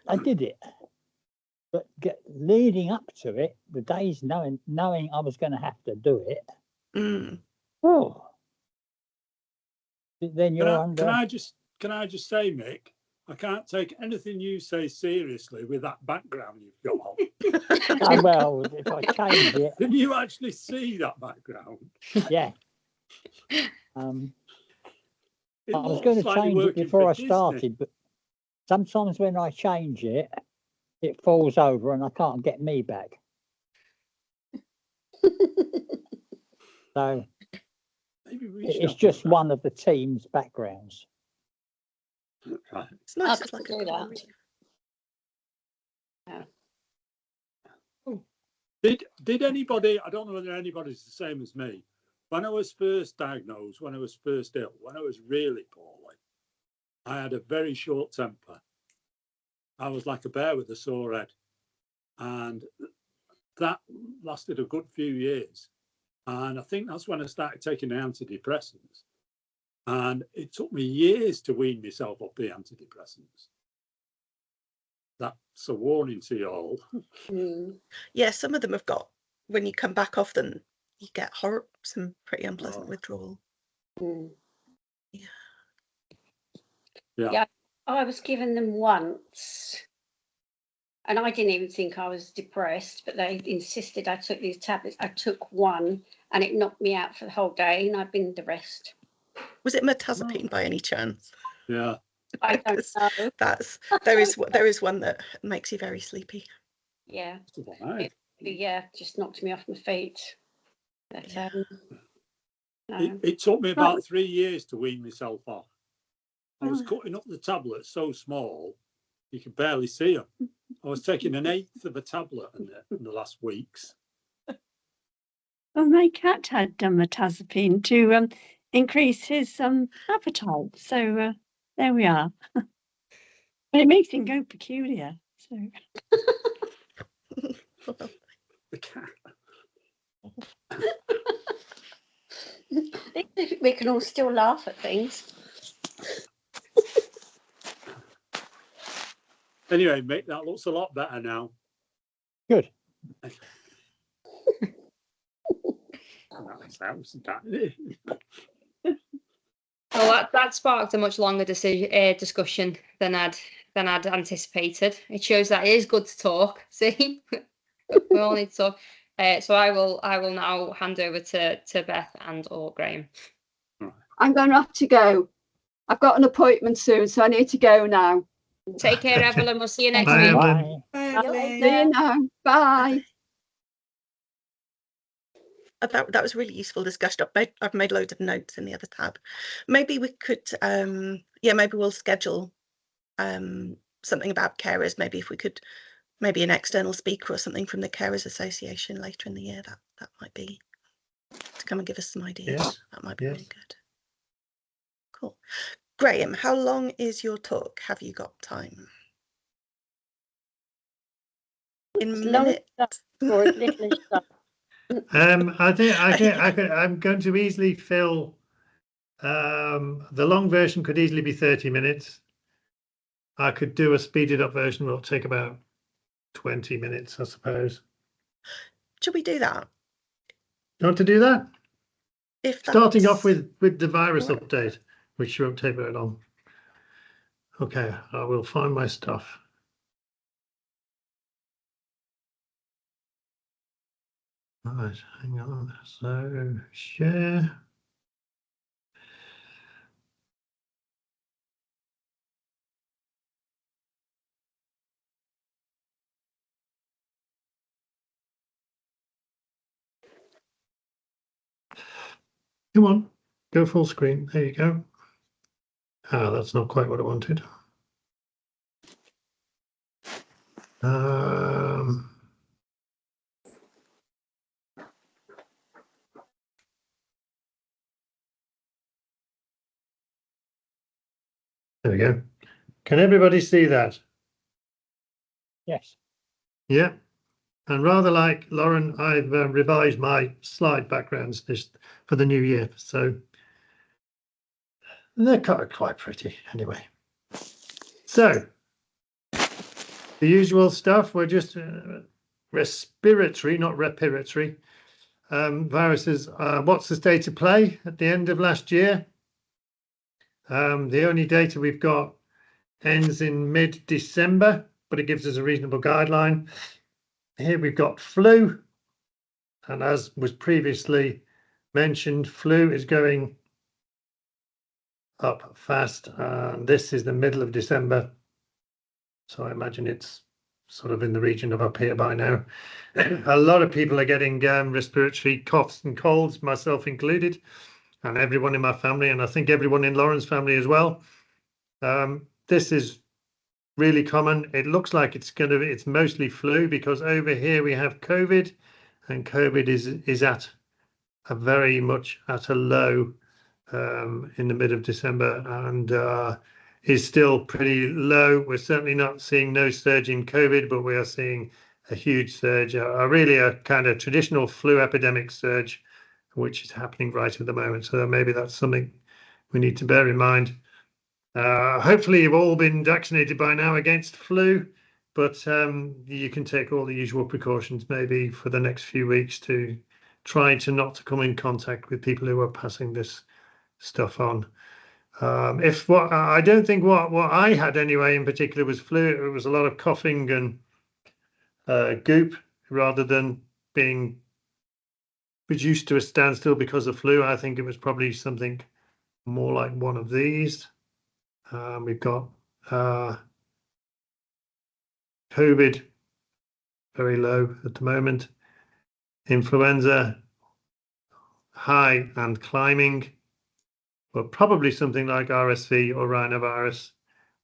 [SPEAKER 5] I did it. But leading up to it, the days knowing I was going to have to do it. Oh, then you're under.
[SPEAKER 8] Can I just say, Mick, I can't take anything you say seriously with that background you've got.
[SPEAKER 5] Oh, well, if I change it.
[SPEAKER 8] Can you actually see that background?
[SPEAKER 5] Yeah. I was going to change it before I started, but sometimes when I change it, it falls over and I can't get me back. So it's just one of the team's backgrounds.
[SPEAKER 8] Right.
[SPEAKER 4] It's nice. It's like a
[SPEAKER 8] Did anybody, I don't know whether anybody's the same as me, when I was first diagnosed, when I was first ill, when I was really poorly, I had a very short temper. I was like a bear with a sore head. And that lasted a good few years. And I think that's when I started taking the antidepressants. And it took me years to wean myself off the antidepressants. That's a warning to you all.
[SPEAKER 4] Yeah, some of them have got, when you come back off them, you get some pretty unpleasant withdrawal.
[SPEAKER 7] Yeah, I was given them once, and I didn't even think I was depressed, but they insisted I took these tablets. I took one and it knocked me out for the whole day, and I've been the rest.
[SPEAKER 4] Was it mirtazapine by any chance?
[SPEAKER 8] Yeah.
[SPEAKER 7] I don't know.
[SPEAKER 4] There is one that makes you very sleepy.
[SPEAKER 7] Yeah. Yeah, just knocked me off my feet. But,
[SPEAKER 8] it took me about 3 years to wean myself off. I was cutting up the tablets so small you could barely see them. I was taking 1/8 of a tablet in the last weeks.
[SPEAKER 9] Well, my cat had mirtazapine to increase his appetite. So there we are. But it makes him go peculiar. So
[SPEAKER 8] The cat.
[SPEAKER 7] we can all still laugh at things.
[SPEAKER 8] Anyway, mate, that looks a lot better now.
[SPEAKER 5] Good.
[SPEAKER 1] Well, that sparked a much longer discussion than I'd anticipated. It shows that it is good to talk. See, we all need to talk. So I will now hand over to Beth and or Graham.
[SPEAKER 2] I'm going to have to go. I've got an appointment soon, so I need to go now.
[SPEAKER 1] Take care, Evelyn. We'll see you next
[SPEAKER 3] Bye,
[SPEAKER 1] week.
[SPEAKER 3] Evelyn.
[SPEAKER 2] See you now. Bye.
[SPEAKER 4] That was a really useful discussion. I've made loads of notes in the other tab. Maybe we could, maybe we'll schedule something about carers. Maybe if we could, maybe an external speaker or something from the Carers Association later in the year. That might be to come and give us some ideas.
[SPEAKER 3] Yes.
[SPEAKER 4] That might be really good. Cool. Graham, how long is your talk? Have you got time? In minutes?
[SPEAKER 9] Or as little as that.
[SPEAKER 3] I think I'm going to easily fill. The long version could easily be 30 minutes. I could do a speeded up version. Will take about 20 minutes, I suppose.
[SPEAKER 4] Should we do that?
[SPEAKER 3] You want to do that?
[SPEAKER 4] If
[SPEAKER 3] starting off with the virus
[SPEAKER 4] right.
[SPEAKER 3] update, which won't take very long. Okay, I will find my stuff. Right, hang on. So share. Come on, go full screen. There you go. Ah, that's not quite what I wanted. There we go. Can everybody see that?
[SPEAKER 5] Yes.
[SPEAKER 3] Yeah. And rather like Lauren, I've revised my slide backgrounds for the new year. So they're quite pretty anyway. So the usual stuff, we're just respiratory, not respiratory viruses. What's the state of play at the end of last year? The only data we've got ends in mid-December, but it gives us a reasonable guideline. Here we've got flu, and as was previously mentioned, flu is going up fast, and this is the middle of December, so I imagine it's sort of in the region of up here by now. A lot of people are getting respiratory coughs and colds, myself included, and everyone in my family, and I think everyone in Lauren's family as well. This is really common. It looks like it's mostly flu, because over here we have COVID, and COVID is at a very much at a low in the mid of December, and is still pretty low. We're certainly not seeing no surge in COVID, but we are seeing a huge surge, really a kind of traditional flu epidemic surge, which is happening right at the moment. So maybe that's something we need to bear in mind. Hopefully you've all been vaccinated by now against flu, but you can take all the usual precautions maybe for the next few weeks to try not to come in contact with people who are passing this stuff on. I don't think what I had anyway in particular was flu. It was a lot of coughing and goop rather than being reduced to a standstill because of flu. I think it was probably something more like one of these. We've got COVID very low at the moment. Influenza high and climbing, but probably something like RSV or rhinovirus,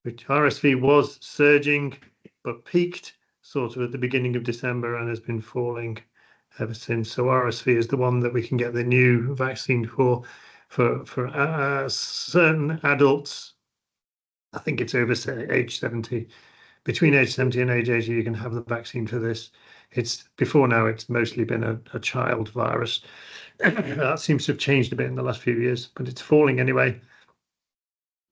[SPEAKER 3] which RSV was surging but peaked sort of at the beginning of December and has been falling ever since. So RSV is the one that we can get the new vaccine for certain adults. I think it's over age 70. Between age 70 and age 80, you can have the vaccine for this. Before now, it's mostly been a child virus. That seems to have changed a bit in the last few years, but it's falling anyway.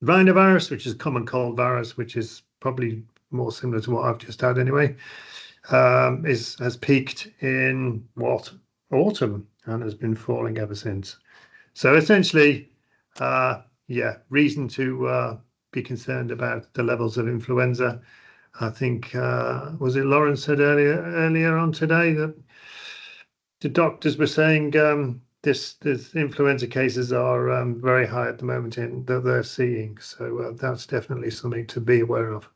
[SPEAKER 3] Rhinovirus, which is a common cold virus, which is probably more similar to what I've just had anyway, has peaked in autumn and has been falling ever since. So essentially, reason to be concerned about the levels of influenza. I think was it Lauren said earlier on today that the doctors were saying this influenza cases are very high at the moment that they're seeing. So that's definitely something to be aware of.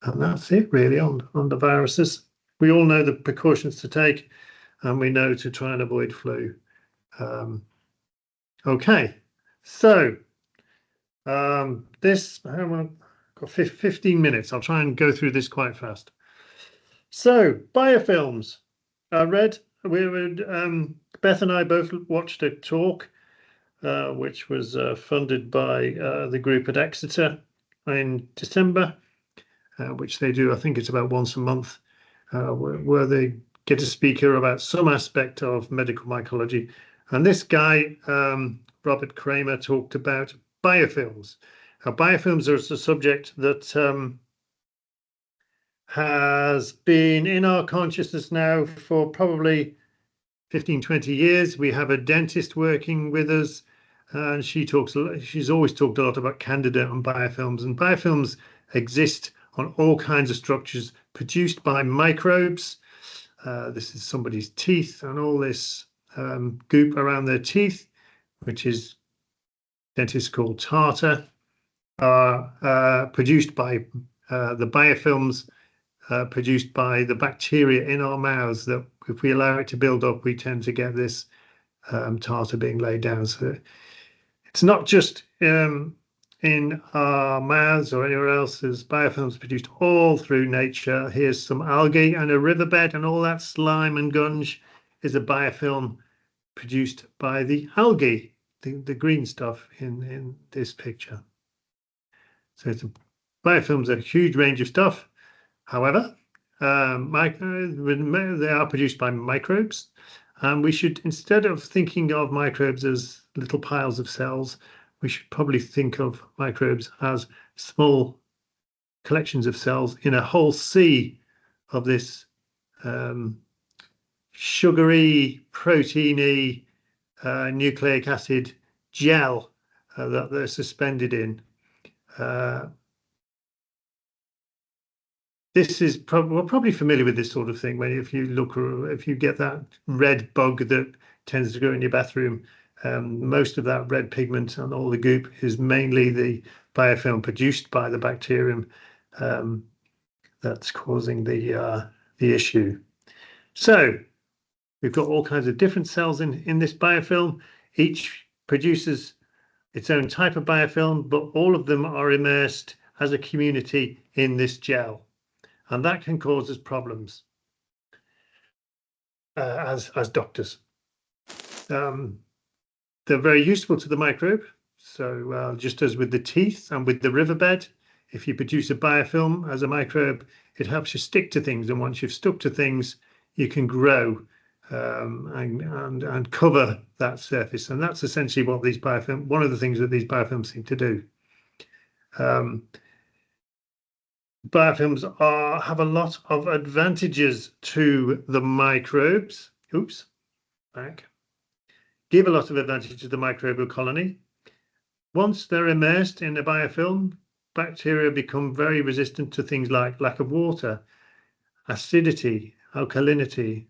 [SPEAKER 3] And that's it really on the viruses. We all know the precautions to take, and we know to try and avoid flu. Okay, so this I've got 15 minutes. I'll try and go through this quite fast. So biofilms. I read Beth and I both watched a talk which was funded by the group at Exeter in December, which they do, I think it's about once a month, where they get a speaker about some aspect of medical mycology. And this guy, Robert Kramer, talked about biofilms. Now, biofilms are a subject that has been in our consciousness now for probably 15, 20 years. We have a dentist working with us, and she's always talked a lot about candida and biofilms. And biofilms exist on all kinds of structures produced by microbes. This is somebody's teeth and all this goop around their teeth, which is dentists call tartar, are produced by the biofilms produced by the bacteria in our mouths, that if we allow it to build up, we tend to get this tartar being laid down. So it's not just in our mouths or anywhere else. There's biofilms produced all through nature. Here's some algae and a riverbed, and all that slime and gunge is a biofilm produced by the algae, the green stuff in this picture. So biofilms are a huge range of stuff. However, they are produced by microbes, and we should, instead of thinking of microbes as little piles of cells, we should probably think of microbes as small collections of cells in a whole sea of this sugary, proteiny, nucleic acid gel that they're suspended in. This is we're probably familiar with this sort of thing. When if you get that red bug that tends to go in your bathroom, most of that red pigment and all the goop is mainly the biofilm produced by the bacterium that's causing the issue. So we've got all kinds of different cells in this biofilm. Each produces its own type of biofilm, but all of them are immersed as a community in this gel. And that can cause us problems as doctors. They're very useful to the microbe. So just as with the teeth and with the riverbed, if you produce a biofilm as a microbe, it helps you stick to things. And once you've stuck to things, you can grow and cover that surface. And that's essentially what these biofilms, one of the things that these biofilms seem to do. Biofilms have a lot of advantages to the microbes. Give a lot of advantage to the microbial colony. Once they're immersed in a biofilm, bacteria become very resistant to things like lack of water, acidity, alkalinity,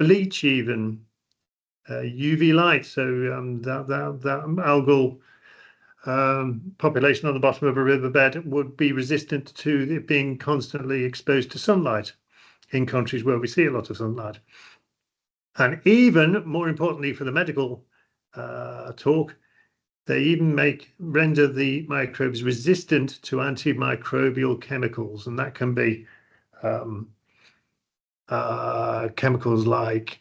[SPEAKER 3] bleach, even UV light. So that algal population on the bottom of a riverbed would be resistant to it being constantly exposed to sunlight in countries where we see a lot of sunlight. And even more importantly for the medical talk, they even render the microbes resistant to antimicrobial chemicals, and that can be chemicals like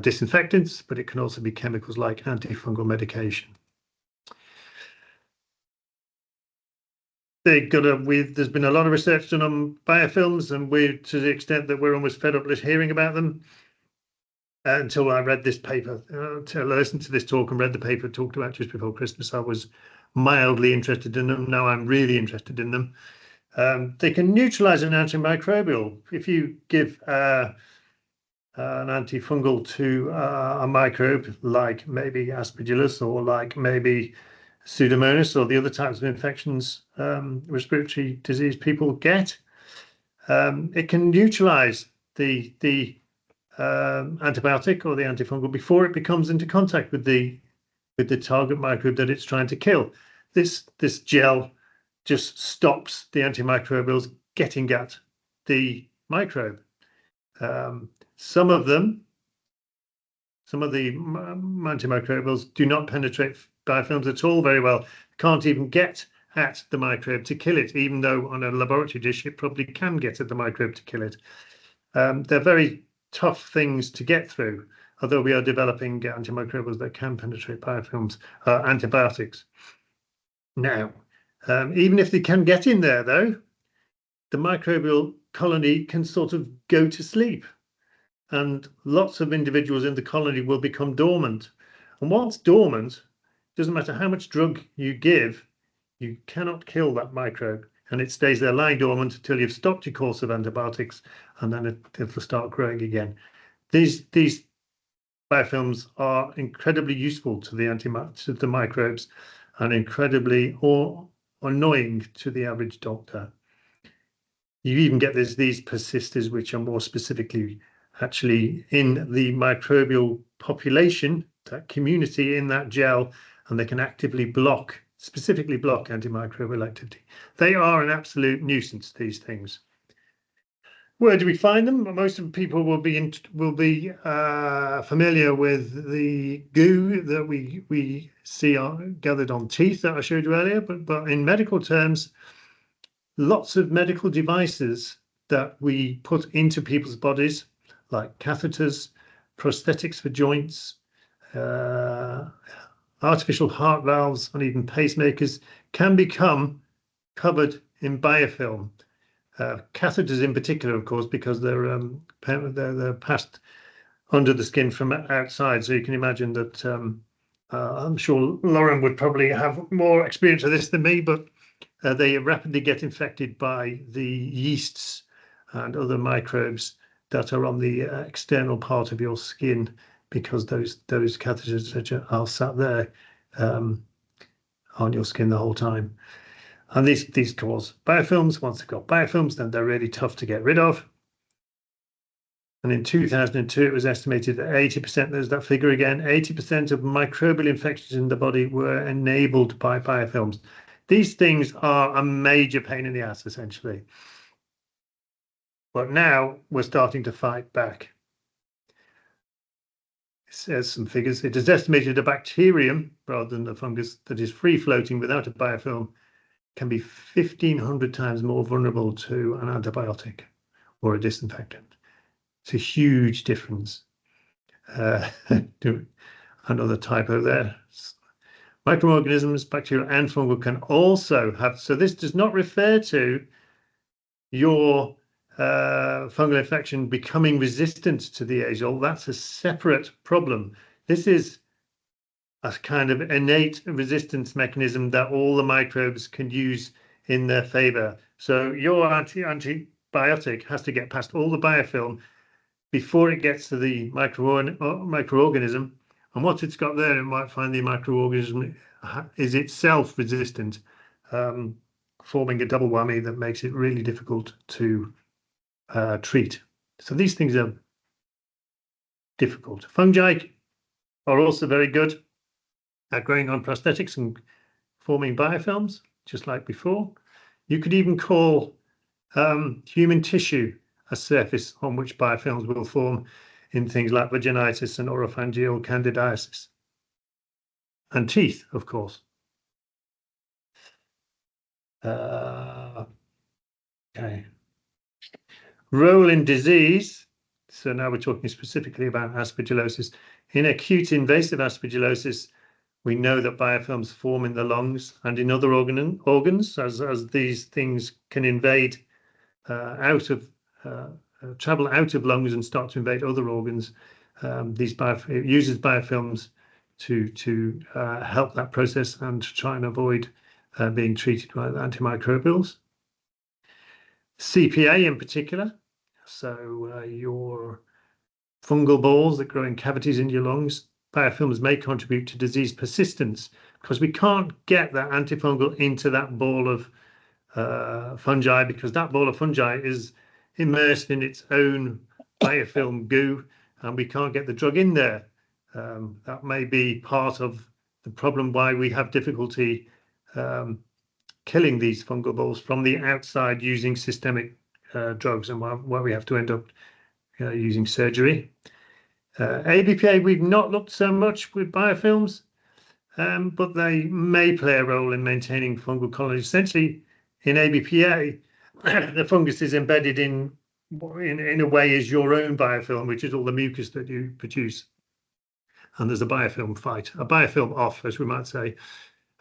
[SPEAKER 3] disinfectants, but it can also be chemicals like antifungal medication. There's been a lot of research done on biofilms, and to the extent that we're almost fed up just hearing about them. Until I read this paper, to listen to this talk and read the paper talked about just before Christmas, I was mildly interested in them. Now I'm really interested in them. They can neutralize an antimicrobial. If you give an antifungal to a microbe like maybe Aspergillus or like maybe Pseudomonas or the other types of infections, respiratory disease people get, it can neutralize the antibiotic or the antifungal before it comes into contact with the target microbe that it's trying to kill. This gel just stops the antimicrobials getting at the microbe. Some of the antimicrobials do not penetrate biofilms at all very well, can't even get at the microbe to kill it, even though on a laboratory dish it probably can get at the microbe to kill it. They're very tough things to get through, although we are developing antimicrobials that can penetrate biofilms, antibiotics. Now, even if they can get in there, though, the microbial colony can sort of go to sleep, and lots of individuals in the colony will become dormant. And once dormant, doesn't matter how much drug you give, you cannot kill that microbe, and it stays there lying dormant until you've stopped your course of antibiotics, and then it'll start growing again. These biofilms are incredibly useful to the microbes, and incredibly annoying to the average doctor. You even get these persisters, which are more specifically actually in the microbial population, that community in that gel, and they can specifically block antimicrobial activity. They are an absolute nuisance, these things. Where do we find them? Most of the people will be familiar with the goo that we see gathered on teeth that I showed you earlier, but in medical terms, lots of medical devices that we put into people's bodies, like catheters, prosthetics for joints, artificial heart valves, and even pacemakers, can become covered in biofilm. Catheters in particular, of course, because they're passed under the skin from outside. So you can imagine that I'm sure Lauren would probably have more experience of this than me, but they rapidly get infected by the yeasts and other microbes that are on the external part of your skin, because those catheters are sat there on your skin the whole time. And these cause biofilms. Once they've got biofilms, then they're really tough to get rid of. And in 2002, it was estimated that 80%, there's that figure again, 80% of microbial infections in the body were enabled by biofilms. These things are a major pain in the ass, essentially. But now we're starting to fight back. It says some figures. It is estimated a bacterium, rather than a fungus, that is free floating without a biofilm can be 1,500 times more vulnerable to an antibiotic or a disinfectant. It's a huge difference. Another typo there. Microorganisms, bacterial and fungal, can also have, so this does not refer to your fungal infection becoming resistant to the azole. That's a separate problem. This is a kind of innate resistance mechanism that all the microbes can use in their favor. So your antibiotic has to get past all the biofilm before it gets to the microorganism. And once it's got there, it might find the microorganism is itself resistant, forming a double whammy that makes it really difficult to treat. So these things are difficult. Fungi are also very good at growing on prosthetics and forming biofilms, just like before. You could even call human tissue a surface on which biofilms will form in things like vaginitis and oropharyngeal candidiasis. And teeth, of course. Okay. Role in disease. So now we're talking specifically about aspergillosis. In acute invasive aspergillosis, we know that biofilms form in the lungs and in other organs as these things can invade travel out of lungs and start to invade other organs. It uses biofilms to help that process and to try and avoid being treated by antimicrobials. CPA in particular, so your fungal balls that grow in cavities in your lungs, biofilms may contribute to disease persistence because we can't get that antifungal into that ball of fungi, because that ball of fungi is immersed in its own biofilm goo, and we can't get the drug in there. That may be part of the problem why we have difficulty killing these fungal balls from the outside using systemic drugs, and why we have to end up using surgery. ABPA, we've not looked so much with biofilms, but they may play a role in maintaining fungal colonies. Essentially, in ABPA, the fungus is embedded in a way as your own biofilm, which is all the mucus that you produce. and there's a biofilm fight, a biofilm off, as we might say.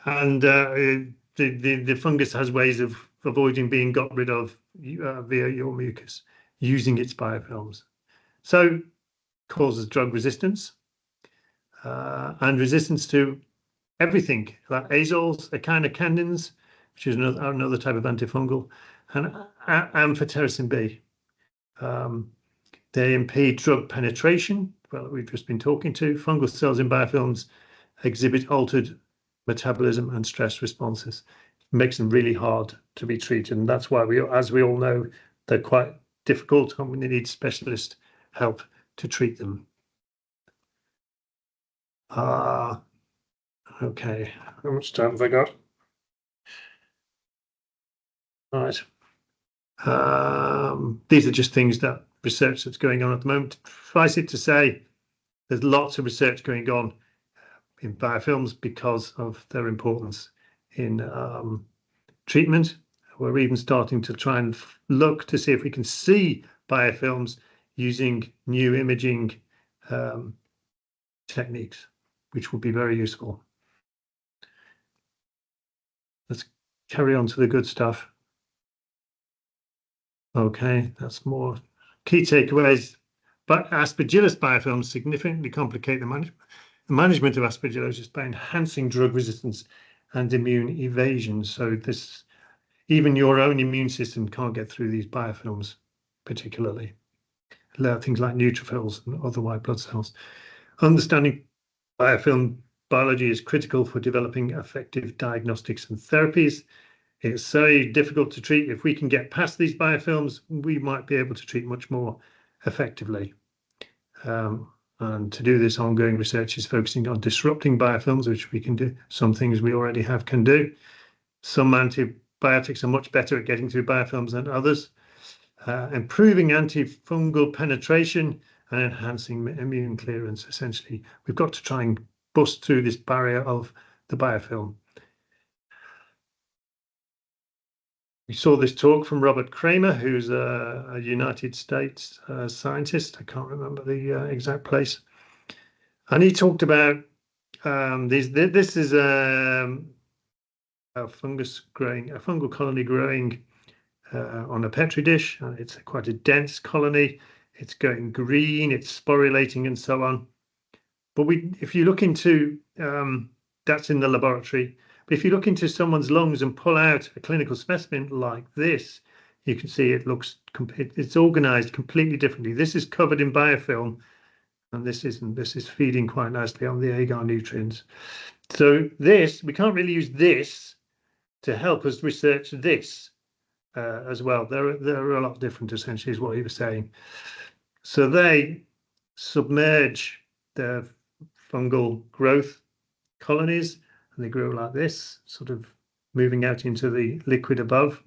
[SPEAKER 3] And the fungus has ways of avoiding being got rid of via your mucus using its biofilms. So causes drug resistance and resistance to everything, like azoles, echinocandins, which is another type of antifungal, and amphotericin B. They impede drug penetration. Well, we've just been talking to. Fungal cells in biofilms exhibit altered metabolism and stress responses. It makes them really hard to be treated, and that's why as we all know, they're quite difficult, and we need specialist help to treat them. Okay, how much time have I got? All right. These are just things that research that's going on at the moment. Suffice it to say, there's lots of research going on in biofilms because of their importance in treatment. We're even starting to try and look to see if we can see biofilms using new imaging techniques, which would be very useful. Let's carry on to the good stuff. Okay, that's more key takeaways. But Aspergillus biofilms significantly complicate the management of aspergillosis by enhancing drug resistance and immune evasion. So even your own immune system can't get through these biofilms, particularly things like neutrophils and other white blood cells. Understanding biofilm biology is critical for developing effective diagnostics and therapies. It's so difficult to treat. If we can get past these biofilms, we might be able to treat much more effectively. And to do this, ongoing research is focusing on disrupting biofilms, which we can do. Some things we already can do. Some antibiotics are much better at getting through biofilms than others. Improving antifungal penetration and enhancing immune clearance. Essentially, we've got to try and bust through this barrier of the biofilm. We saw this talk from Robert Kramer, who's a United States scientist. I can't remember the exact place. And he talked about this is a fungal colony growing on a petri dish. It's quite a dense colony. It's going green, it's sporulating and so on. But if you look into, that's in the laboratory. But if you look into someone's lungs and pull out a clinical specimen like this, you can see it's organized completely differently. This is covered in biofilm, and this isn't. This is feeding quite nicely on the agar nutrients. So we can't really use this to help us research this as well. They're a lot different, essentially, is what he was saying. So they submerge their fungal growth colonies, and they grow like this, sort of moving out into the liquid above.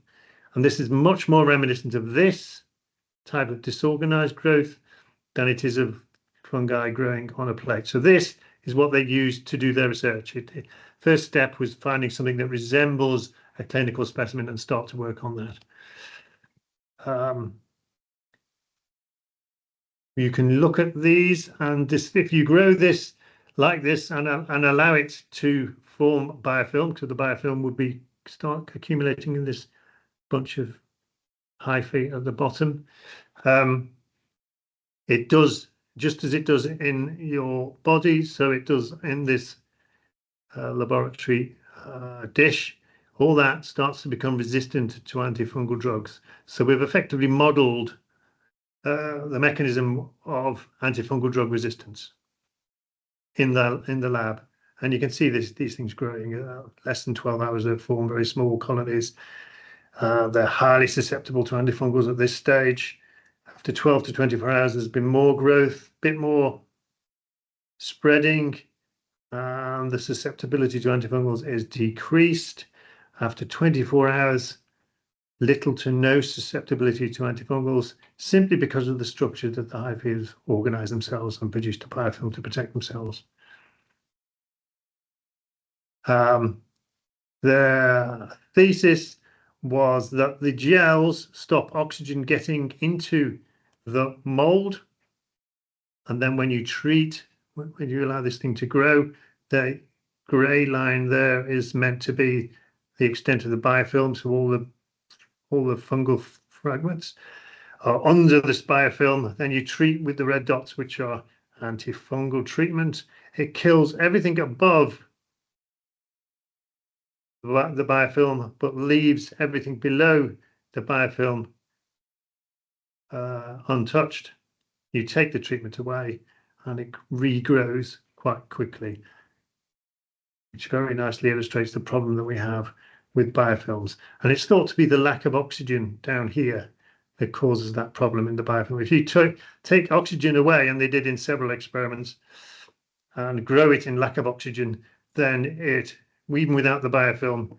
[SPEAKER 3] And this is much more reminiscent of this type of disorganized growth than it is of fungi growing on a plate. So this is what they used to do their research. First step was finding something that resembles a clinical specimen and start to work on that. You can look at these, and if you grow this like this and allow it to form biofilm, so the biofilm would start accumulating in this bunch of hyphae at the bottom. It does just as it does in your body, so it does in this laboratory dish. All that starts to become resistant to antifungal drugs. So we've effectively modeled the mechanism of antifungal drug resistance in the lab, and you can see these things growing. Less than 12 hours, they form very small colonies. They're highly susceptible to antifungals at this stage. After 12 to 24 hours, there's been more growth, a bit more spreading. The susceptibility to antifungals is decreased. After 24 hours, little to no susceptibility to antifungals, simply because of the structure that the hyphae organize themselves and produce a biofilm to protect themselves. Their thesis was that the gels stop oxygen getting into the mold, and then when you treat when you allow this thing to grow, the grey line there is meant to be the extent of the biofilm, so all the fungal fragments are under this biofilm. Then you treat with the red dots, which are antifungal treatment. It kills everything above the biofilm, but leaves everything below the biofilm untouched. You take the treatment away and it regrows quite quickly, which very nicely illustrates the problem that we have with biofilms. And it's thought to be the lack of oxygen down here that causes that problem in the biofilm. If you take oxygen away, and they did in several experiments, and grow it in lack of oxygen, then even without the biofilm,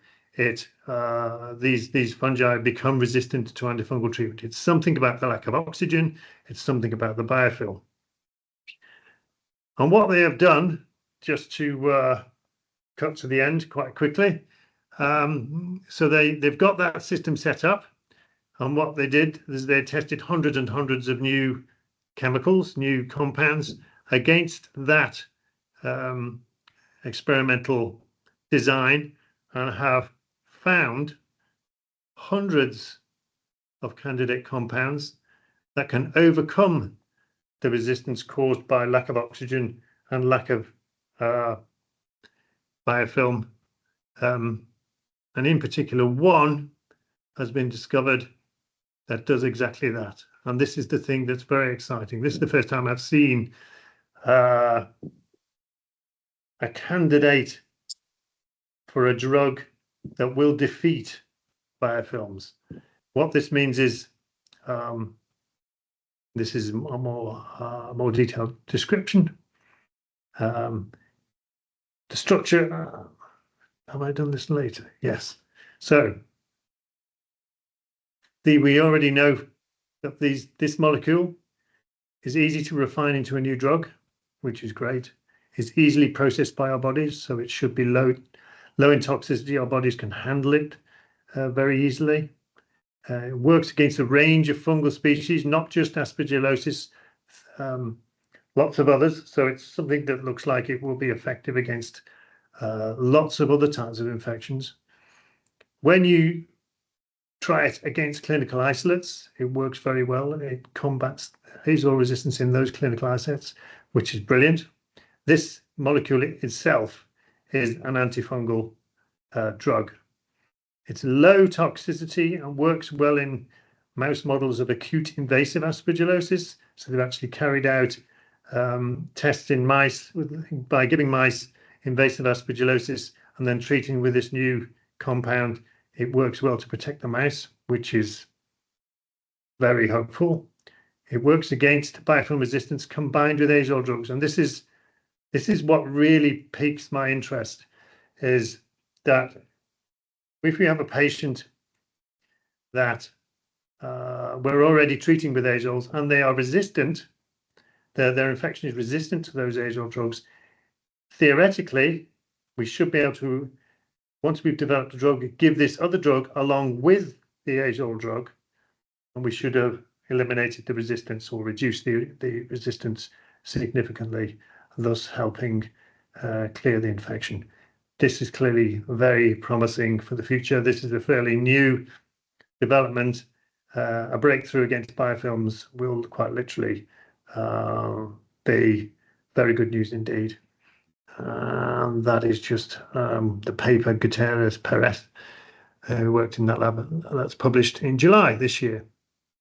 [SPEAKER 3] these fungi become resistant to antifungal treatment. It's something about the lack of oxygen. It's something about the biofilm. And what they have done, just to cut to the end quite quickly, so they've got that system set up. And what they did is they tested hundreds and hundreds of new chemicals, new compounds against that experimental design, and have found hundreds of candidate compounds that can overcome the resistance caused by lack of oxygen and lack of biofilm. And in particular, one has been discovered that does exactly that. And this is the thing that's very exciting. This is the first time I've seen a candidate for a drug that will defeat biofilms. What this means is, this is a more detailed description. The structure, have I done this later? Yes. So we already know that this molecule is easy to refine into a new drug, which is great. It's easily processed by our bodies, so it should be low in toxicity. Our bodies can handle it very easily. It works against a range of fungal species, not just Aspergillosis, lots of others. So it's something that looks like it will be effective against lots of other types of infections. When you try it against clinical isolates, it works very well. It combats azole resistance in those clinical isolates, which is brilliant. This molecule itself is an antifungal drug. It's low toxicity and works well in mouse models of acute invasive aspergillosis. So they've actually carried out tests in mice by giving mice invasive aspergillosis and then treating with this new compound. It works well to protect the mouse, which is very hopeful. It works against biofilm resistance combined with azole drugs. And this is what really piques my interest, is that if we have a patient that we're already treating with azoles and they are resistant, their infection is resistant to those azole drugs, theoretically, we should be able to, once we've developed a drug, give this other drug along with the azole drug, and we should have eliminated the resistance or reduced the resistance significantly, thus helping clear the infection. This is clearly very promising for the future. This is a fairly new development. A breakthrough against biofilms will quite literally be very good news indeed. That is just the paper Gutierrez Perez, who worked in that lab, that's published in July this year.